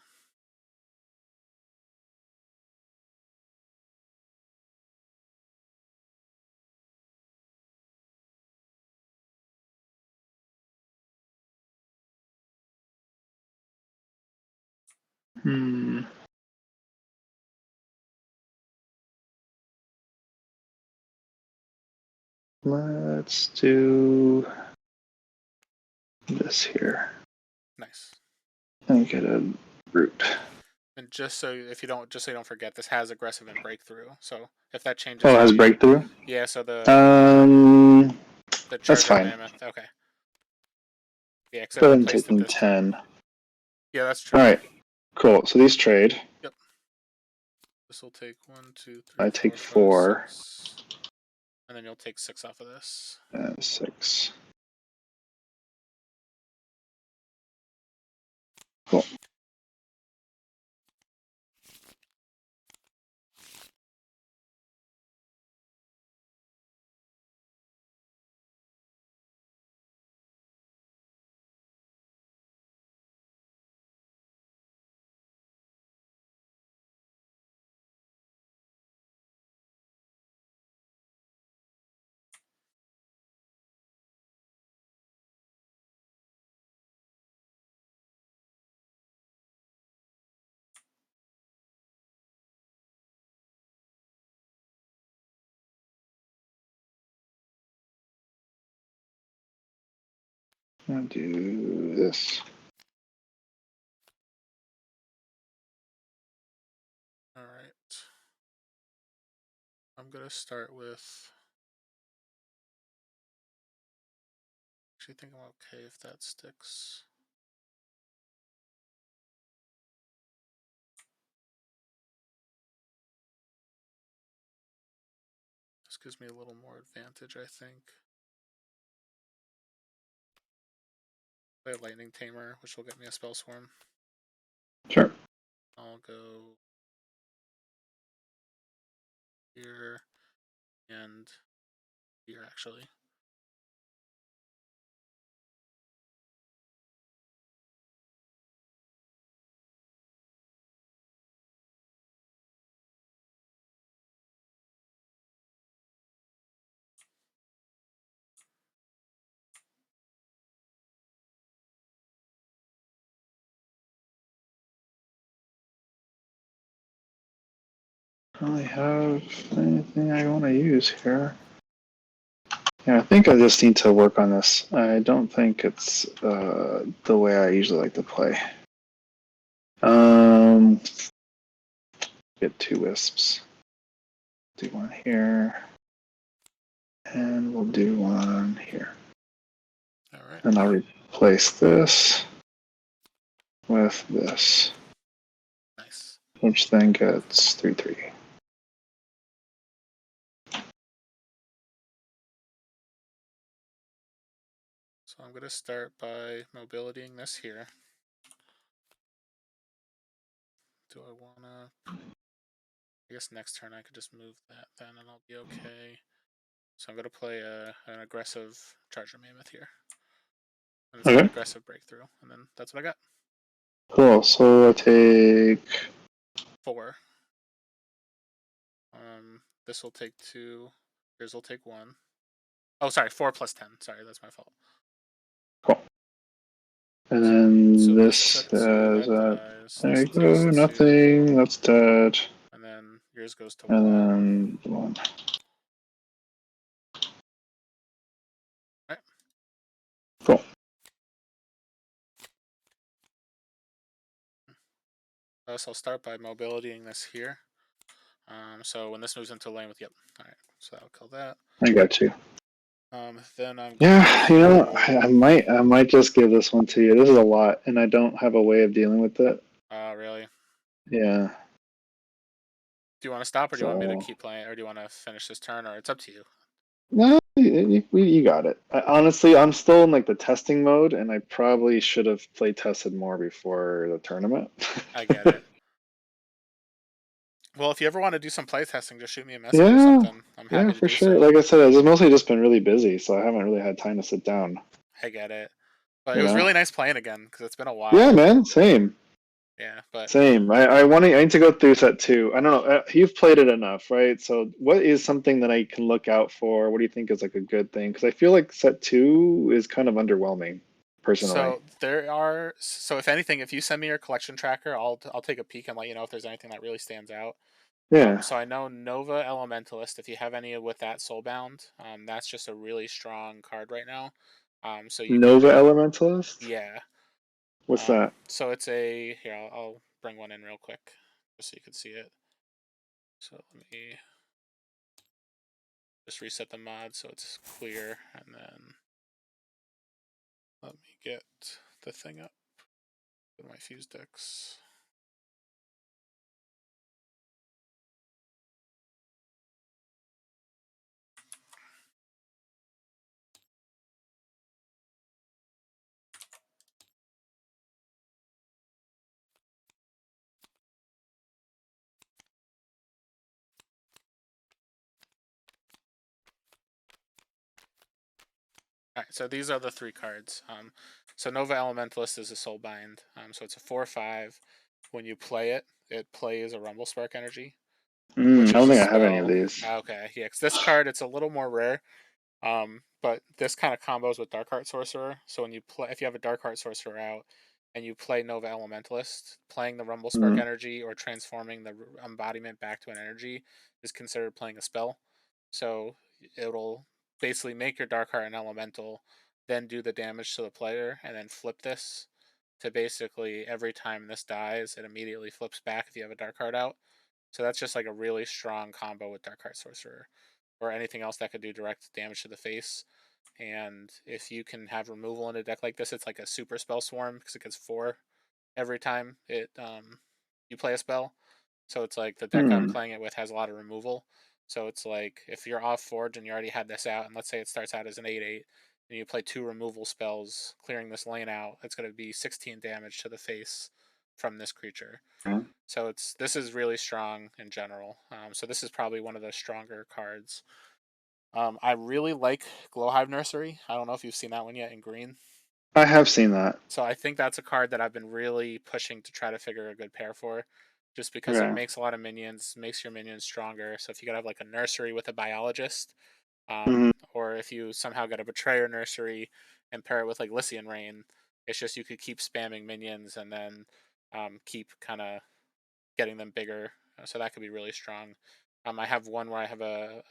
Let's do this here. Nice. And get a root. And just so you don't forget, this has aggressive and breakthrough. So if that changes, Oh, it has breakthrough? Yeah. So the that's Charger fine. Mammoth. Okay. Yeah, because Go it ahead and replaced take it me this turn. 10. Yeah, that's true. All right, cool. So these trade. Yep. This will take 1, 2, 3, I 4, take 5, 4. 6. And then you'll take 6 off of this. 6. Cool. I'll do this. All right. I'm going to start with... Actually, I think I'm okay if that sticks. This gives me a little more advantage, I think. Play a Lightning Tamer, which will get me a Spell Swarm. Sure. I'll go here and here, actually. I don't really have anything I want to use here. Yeah, I think I just need to work on this. I don't think it's the way I usually like to play. Get 2 wisps. Do one here. And we'll do one here. All right. And I'll replace this with this. Nice. Which then gets 3/3. So I'm going to start by mobilitying this here. Do I want to... I guess next turn I could just move that then and I'll be okay. So I'm going to play an aggressive Charger Mammoth here. And it's got aggressive breakthrough. And then that's what I got. Cool. So I take 4. This will take 2. Yours will take 1. Oh, sorry, 4 plus 10. Sorry, that's my fault. Cool. And then so this took 2, that dies. there This you go. takes 2. Nothing. That's dead. And then yours goes to And 1. then 1. Right. Cool. So I'll start by mobilitying this here. So when this moves into lane with, yep. All right, so I'll kill that. I got you. Then I'm Yeah, you know, I might just give this one to you. This is a lot, and I don't have a way of dealing with it. Really? Yeah. Do you want to stop, or do you want me to So keep playing, or do you want to finish this turn, or it's up to you? no, you got it. Honestly, I'm still in like the testing mode, and I probably should have play tested more before the tournament. I get it. Well, if you ever want to do some playtesting, just shoot me a message or Yeah, something. I'm yeah, happy to for do sure. so. Like I said, I've mostly just been really busy, so I haven't really had time to sit down. I get it. But it You was know? really nice playing again because it's been a Yeah, while. man. Same. Yeah, but Same. I need to go through set two. I don't know. You've played it enough, right? So what is something that I can look out for? What do you think is like a good thing? Because I feel like set two is kind of underwhelming, personally. so if anything, if you send me your collection tracker, I'll take a peek and let you know if there's anything that really stands out. Yeah. So I know Nova Elementalist. If you have any with that Soulbound, that's just a really strong card right now. So you can Nova make Elementalist? yeah. What's that? So it's a here. I'll bring one in real quick just so you can see it. So let me just reset the mod so it's clear, and then let me get the thing up with my fuse decks. All right, so these are the three cards. So Nova Elementalist is a Soulbind. So it's a 4/5. When you play it, it plays a Rumble Spark Energy, which I is don't a think I have any of spell. these. Okay, yeah, 'cause this card it's a little more rare. But this kind of combos with Dark Heart Sorcerer. So when you play, if you have a Dark Heart Sorcerer out and you play Nova Elementalist, playing the Rumble Spark Mm, energy or transforming the embodiment back to an energy is considered playing a spell. So it'll basically make your Dark Heart an elemental, then do the damage to the player, and then flip this to basically every time this dies, it immediately flips back if you have a Dark Heart out. So that's just like a really strong combo with Dark Heart Sorcerer or anything else that could do direct damage to the face. And if you can have removal in a deck like this, it's like a super spell swarm because it gets 4 every time it you play a spell. So it's like the deck I'm mm, playing it with has a lot of removal. So it's like if you're off Forge and you already had this out, and let's say it starts out as an 8/8, and you play 2 removal spells, clearing this lane out, it's going to be 16 damage to the face from this creature. mm. So this is really strong in general. So this is probably one of the stronger cards. I really like Glowhive Nursery. I don't know if you've seen that one yet in green. I have seen that. So I think that's a card that I've been really pushing to try to figure a good pair for, just because it Okay. makes a lot of minions, makes your minions stronger. So if you could have like a nursery with a biologist, Hmm. or if you somehow get a betrayer nursery and pair it with like Lycian Rain, it's just you could keep spamming minions and then keep kind of getting them bigger. So that could be really strong. I have one where I have a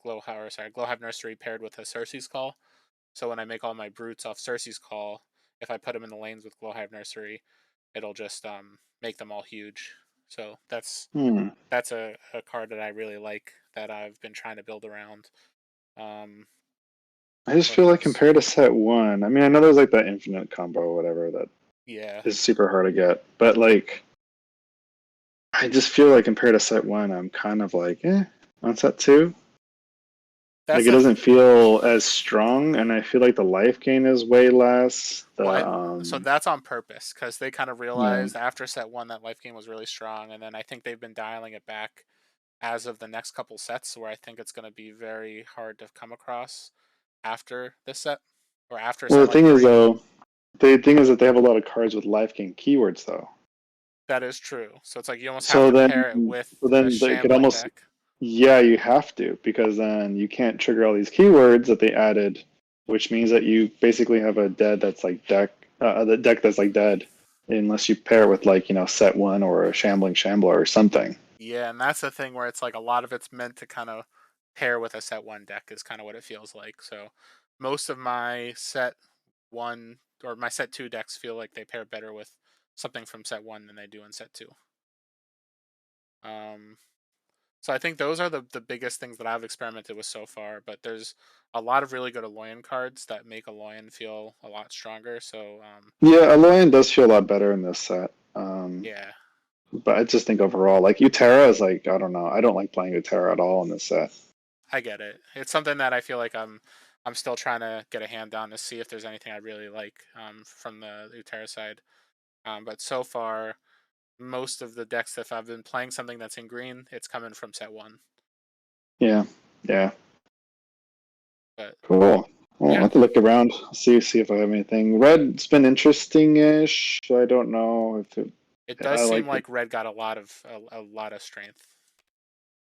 Glowhive Nursery paired with a Cersei's Call. So when I make all my brutes off Cersei's Call, if I put them in the lanes with Glowhive Nursery, it'll just make them all huge. So Hmm. that's a card that I really like that I've been trying to build around. Um, I just what feel like else? compared to set one, I mean, I know there's like that infinite combo or whatever that Yeah, is super hard to get, but like, I just feel like compared to set one, I'm kind of like, on set two. Like, that's it a doesn't feel as strong, and I feel like the life gain is way less. what. So that's on purpose because they kind of Yeah. realized after set one that life game was really strong, and then I think they've been dialing it back as of the next couple sets, where I think it's going to be very hard to come across after this set or after Well, set the like thing is, three. though, the thing is that they have a lot of cards with life gain keywords, though. That is true. So it's like you almost have So to then, pair it with so the then they could shambling almost, deck. yeah, you have to, because then you can't trigger all these keywords that they added, which means that you basically have a dead that's like deck, the deck that's like dead, unless you pair it with like, set one or a shambling shambler or something. Yeah, and that's the thing where it's like a lot of it's meant to kind of pair with a set one deck is kind of what it feels like. So most of my set one or my set two decks feel like they pair better with something from set one than they do in set two. Um, so I think those are the biggest things that I've experimented with so far. But there's a lot of really good Aloyan cards that make Aloyan feel a lot stronger. So Yeah, Aloyan does feel a lot better in this set. yeah, But I just think overall, like Utera is like, I don't know, I don't like playing Utera at all in this set. I get it. It's something that I feel like I'm still trying to get a hand on to see if there's anything I really like from the Utera side. But so far, most of the decks, if I've been playing something that's in green, it's coming from set one. Yeah, yeah, But cool. Well, I yeah, have to look around, see if I have anything. Red's been interesting-ish. I don't know if it does I seem like it. like red got a lot of strength.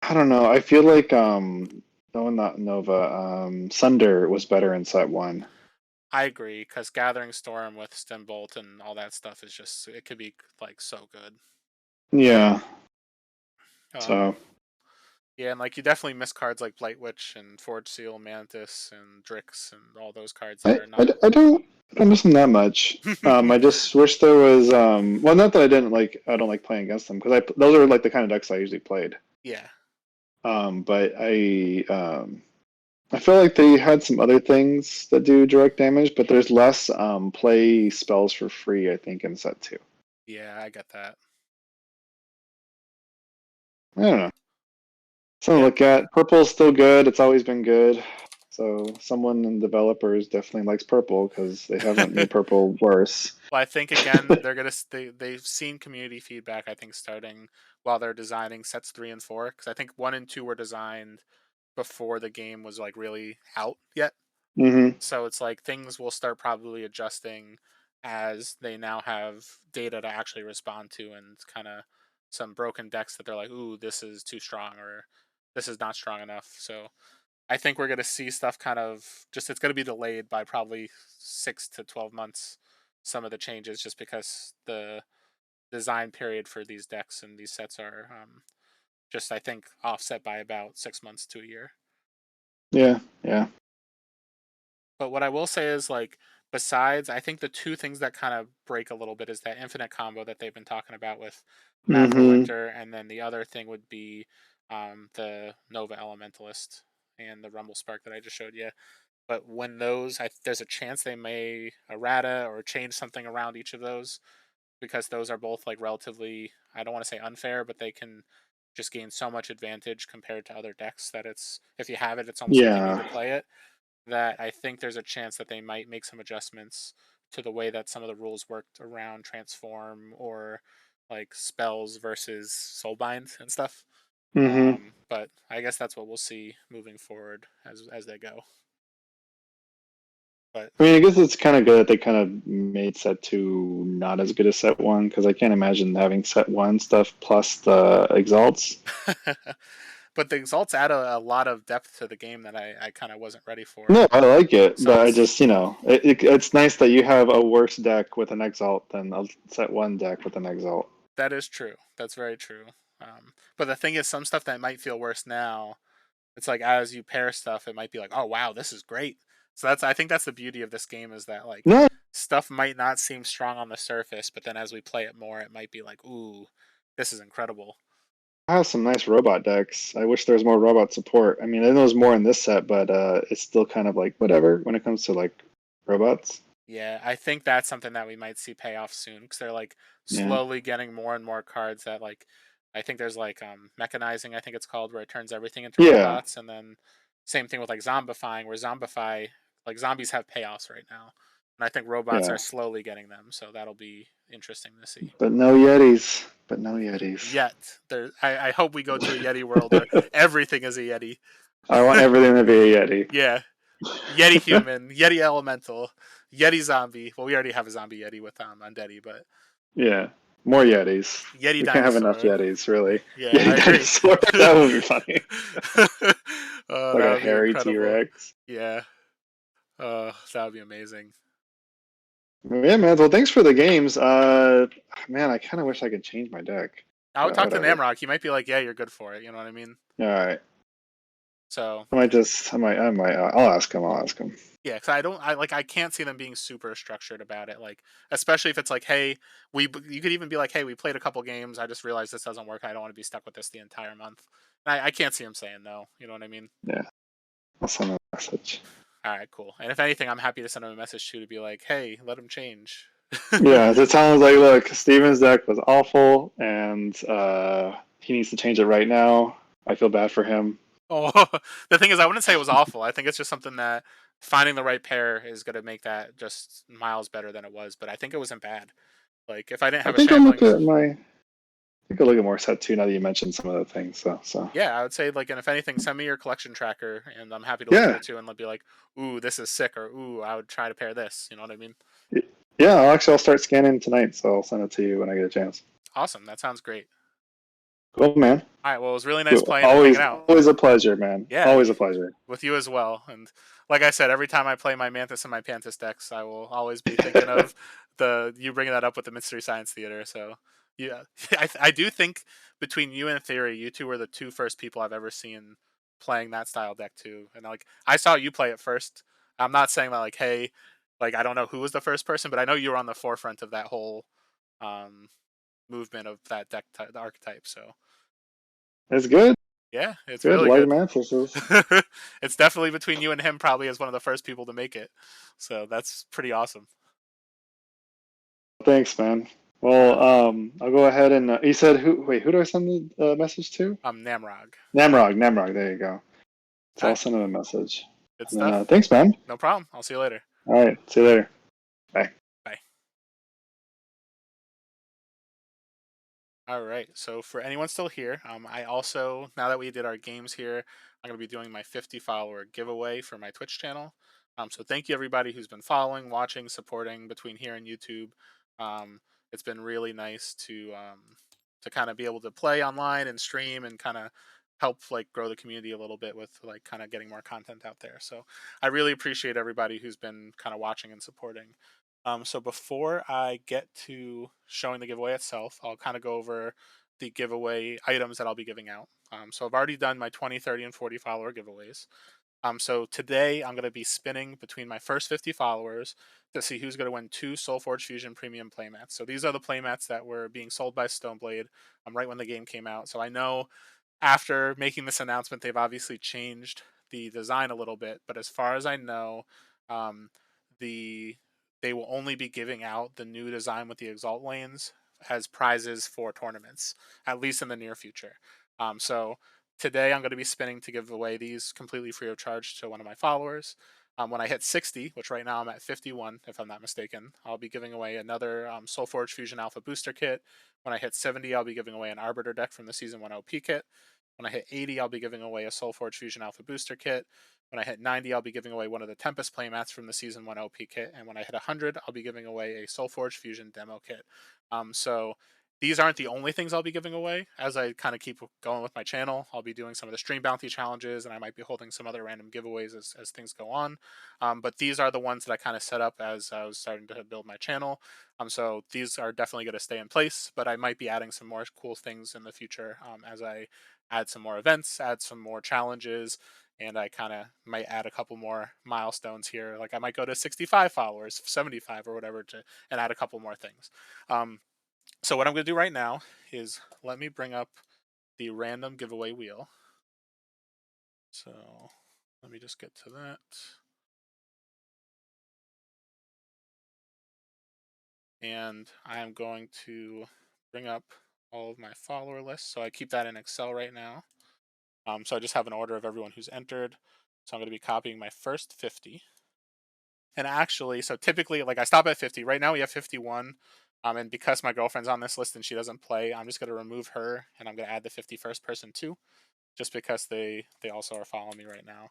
I don't know. I feel like no, not Nova. Sunder was better in set one. I agree, because Gathering Storm with Stimbolt and all that stuff is just it could be like so good. Yeah. Um, So yeah, and like you definitely miss cards like Blight Witch and Forge Seal, Mantis, and Drix, and all those cards that I, are I, not. I don't miss them that much. I just wish there was well, not that I don't like playing against them because I those are like the kind of decks I usually played. Yeah, But I feel like they had some other things that do direct damage, but there's less play spells for free, I think, in set two. yeah, I get that. I don't know. Something to Yeah, look at. Purple's still good. It's always been good. So someone in developers definitely likes purple because they haven't made purple worse. well, I think again they've seen community feedback. I think starting while they're designing sets 3 and 4, because I think 1 and 2 were designed before the game was like really out yet. Hmm. So it's like things will start probably adjusting as they now have data to actually respond to, and kind of some broken decks that they're like, ooh, this is too strong, or this is not strong enough. So I think we're going to see stuff kind of just, it's going to be delayed by probably 6 to 12 months, some of the changes, just because the design period for these decks and these sets are just, I think, offset by about 6 months to a year. Yeah, yeah. But what I will say is, like, besides, I think the two things that kind of break a little bit is that infinite combo that they've been talking about with Hmm. Winter, and then the other thing would be the Nova Elementalist and the Rumble Spark that I just showed you. But when those, there's a chance they may errata or change something around each of those, because those are both like relatively, I don't want to say unfair, but they can just gain so much advantage compared to other decks that it's, if you have it, it's almost like you need Yeah. to play it, that I think there's a chance that they might make some adjustments to the way that some of the rules worked around transform or like spells versus soulbind and stuff. Hmm. But I guess that's what we'll see moving forward as they go. But I mean, I guess it's kind of good that they kind of made set two not as good as set one because I can't imagine having set one stuff plus the exalts. but the exalts add a lot of depth to the game that I kind of wasn't ready for. No, I like it, So but I it's, just, it's nice that you have a worse deck with an exalt than a set one deck with an exalt. that is true. That's very true. But the thing is, some stuff that might feel worse now, it's like as you pair stuff, it might be like, oh wow, this is great. So that's, I think that's the beauty of this game, is that like No, stuff might not seem strong on the surface, but then as we play it more, it might be like, ooh, this is incredible. I have some nice robot decks. I wish there was more robot support. I mean, I know there's more in this set, but it's still kind of like whatever when it comes to like robots. Yeah, I think that's something that we might see pay off soon, because they're like Yeah. slowly getting more and more cards that like, I think there's like mechanizing, I think it's called, where it turns everything into Yeah. robots, and then same thing with like zombifying, where zombify, like zombies have payoffs right now, and I think robots are Yeah. slowly getting them, so that'll be interesting to see. But no Yetis. But no Yetis. Yet there, I hope we go to a Yeti world where everything is a Yeti. I want everything to be a Yeti. Yeah, Yeti human, Yeti elemental, Yeti zombie. Well, we already have a zombie Yeti with Undeady, but Yeah. More Yetis. Yeti We can't have enough dinosaur. Yetis, really. Yeah, Yeti I agree. dinosaur. That would be funny. Oh, Like that a would be hairy T incredible. Rex. Yeah. That would be amazing. Yeah, man. Well, thanks for the games. Man, I kind of wish I could change my deck, I would but talk to whatever. Namrock. He might be like, "Yeah, you're good for it." You know what I mean? All right. So I might. I'll ask him. I'll ask him. yeah, because I can't see them being super structured about it. Like, especially if it's like, "Hey, you could even be like, hey, we played a couple games. I just realized this doesn't work. I don't want to be stuck with this the entire month." I can't see him saying no. You know what I mean? Yeah, I'll send him a message. All right, cool. And if anything, I'm happy to send him a message too, to be like, "Hey, let him change." Yeah, it sounds like, look, Steven's deck was awful, and he needs to change it right now. I feel bad for him. Oh, the thing is, I wouldn't say it was awful. I think it's just something that finding the right pair is going to make that just miles better than it was. But I think it wasn't bad. Like, if I didn't I have a think I'm shambling, looking at my. think I'll look at more set two now that you mentioned some of the things. So Yeah, I would say like, and if anything, send me your collection tracker, and I'm happy to look at yeah, it too, and be like, "Ooh, this is sick," or "Ooh, I would try to pair this." You know what I mean? yeah. I'll start scanning tonight, so I'll send it to you when I get a chance. Awesome, that sounds great. Cool, man. All right, well, it was really nice Cool. playing and hanging Always, out. always a pleasure, man. Yeah, Always a pleasure. with you as well. And like I said, every time I play my Mantis and my Pantis decks, I will always be thinking of the you bringing that up with the Mystery Science Theater. So yeah, I do think between you and Theory, you two were the two first people I've ever seen playing that style deck too. And like I saw you play it first. I'm not saying that like, hey, like I don't know who was the first person, but I know you were on the forefront of that whole um, movement of that deck, the archetype. So It's good. yeah, it's Good. really Like good. mantises. It's definitely between you and him, probably as one of the first people to make it. So that's pretty awesome. Thanks, man. Uh, Well, I'll go ahead and you said who? Wait, who do I send the message to? Namrog. Namrog. Namrog. There you go. All So I'll right, send him a message. good And then stuff. thanks, man. No problem. I'll see you later. All right. See you later. Bye. Bye. All right. So for anyone still here, I also now that we did our games here, I'm going to be doing my 50 follower giveaway for my Twitch channel. So thank you everybody who's been following, watching, supporting between here and YouTube. Um, it's been really nice to kind of be able to play online and stream and kind of help like grow the community a little bit with like kind of getting more content out there. So I really appreciate everybody who's been kind of watching and supporting. So before I get to showing the giveaway itself, I'll kind of go over the giveaway items that I'll be giving out. So I've already done my 20, 30, and 40 follower giveaways. So today I'm going to be spinning between my first 50 followers to see who's going to win two SolForge Fusion Premium playmats. So these are the playmats that were being sold by Stoneblade right when the game came out. So I know after making this announcement, they've obviously changed the design a little bit, but as far as I know, um, the they will only be giving out the new design with the exalt lanes as prizes for tournaments, at least in the near future. So today I'm going to be spinning to give away these completely free of charge to one of my followers. When I hit 60, which right now I'm at 51, if I'm not mistaken, I'll be giving away another SolForge Fusion Alpha Booster Kit. When I hit 70, I'll be giving away an Arbiter deck from the Season 1 OP kit. When I hit 80, I'll be giving away a SolForge Fusion Alpha Booster Kit. When I hit 90, I'll be giving away one of the Tempest playmats from the Season 1 OP kit. And when I hit 100, I'll be giving away a SolForge Fusion Demo Kit. So these aren't the only things I'll be giving away. As I kind of keep going with my channel, I'll be doing some of the stream bounty challenges, and I might be holding some other random giveaways as things go on. But these are the ones that I kind of set up as I was starting to build my channel. So these are definitely going to stay in place, but I might be adding some more cool things in the future as I add some more events, add some more challenges, and I kind of might add a couple more milestones here. Like I might go to 65 followers, 75 or whatever, and add a couple more things. Um, so what I'm going to do right now is let me bring up the random giveaway wheel. So let me just get to that. And I am going to bring up all of my follower lists. So I keep that in Excel right now. So I just have an order of everyone who's entered. So I'm going to be copying my first 50. And actually, so typically, like I stop at 50. Right now we have 51. And because my girlfriend's on this list and she doesn't play, I'm just going to remove her and I'm going to add the 51st person too, just because they also are following me right now.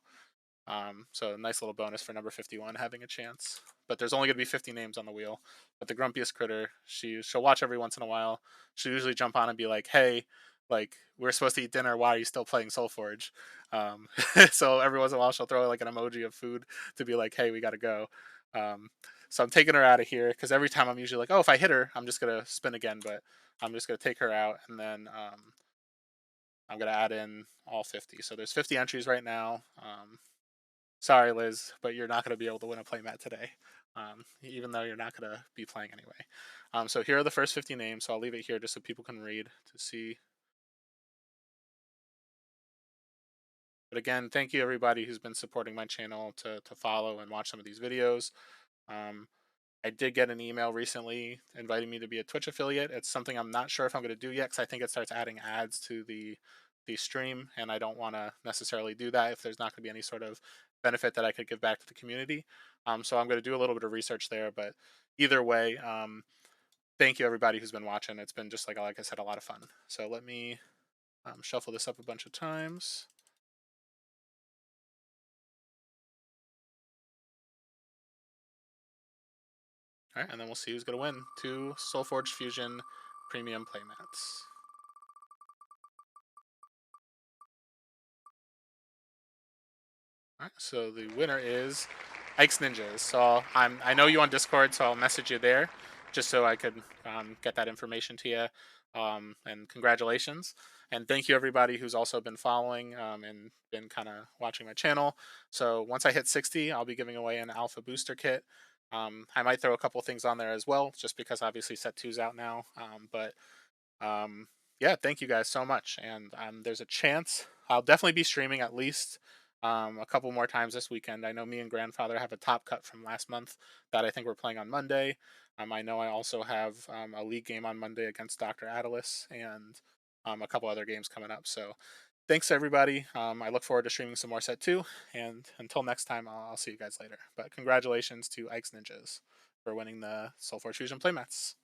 So a nice little bonus for number 51 having a chance. But there's only going to be 50 names on the wheel. But the grumpiest critter, she'll watch every once in a while. She'll usually jump on and be like, "Hey, like we're supposed to eat dinner. Why are you still playing SolForge?" Um, so every once in a while she'll throw like an emoji of food to be like, "Hey, we got to go." Um, so I'm taking her out of here because every time I'm usually like, "Oh, if I hit her, I'm just gonna spin again." But I'm just gonna take her out and then I'm gonna add in all 50. So there's 50 entries right now. Sorry, Liz, but you're not going to be able to win a playmat today, even though you're not going to be playing anyway. So here are the first 50 names. So I'll leave it here just so people can read to see. But again, thank you everybody who's been supporting my channel to follow and watch some of these videos. Um, I did get an email recently inviting me to be a Twitch affiliate. It's something I'm not sure if I'm going to do yet because I think it starts adding ads to the stream, and I don't want to necessarily do that if there's not going to be any sort of benefit that I could give back to the community. So I'm going to do a little bit of research there, but either way, thank you everybody who's been watching. It's been just like I said, a lot of fun. So let me shuffle this up a bunch of times. All right, and then we'll see who's going to win 2 SolForge Fusion Premium Playmats. All right, so the winner is Ike's Ninjas. So I know you on Discord, so I'll message you there, just so I could get that information to you. And congratulations, and thank you everybody who's also been following and been kind of watching my channel. So once I hit 60, I'll be giving away an Alpha Booster Kit. I might throw a couple things on there as well, just because obviously Set 2's out now. But yeah, thank you guys so much. And there's a chance I'll definitely be streaming at least a couple more times this weekend. I know me and Grandfather have a top cut from last month that I think we're playing on Monday. I know I also have a league game on Monday against Dr. Atlas and a couple other games coming up. So thanks everybody. I look forward to streaming some more Set 2. And until next time, I'll see you guys later. But congratulations to Ike's Ninjas for winning the SolForge Fusion Playmats.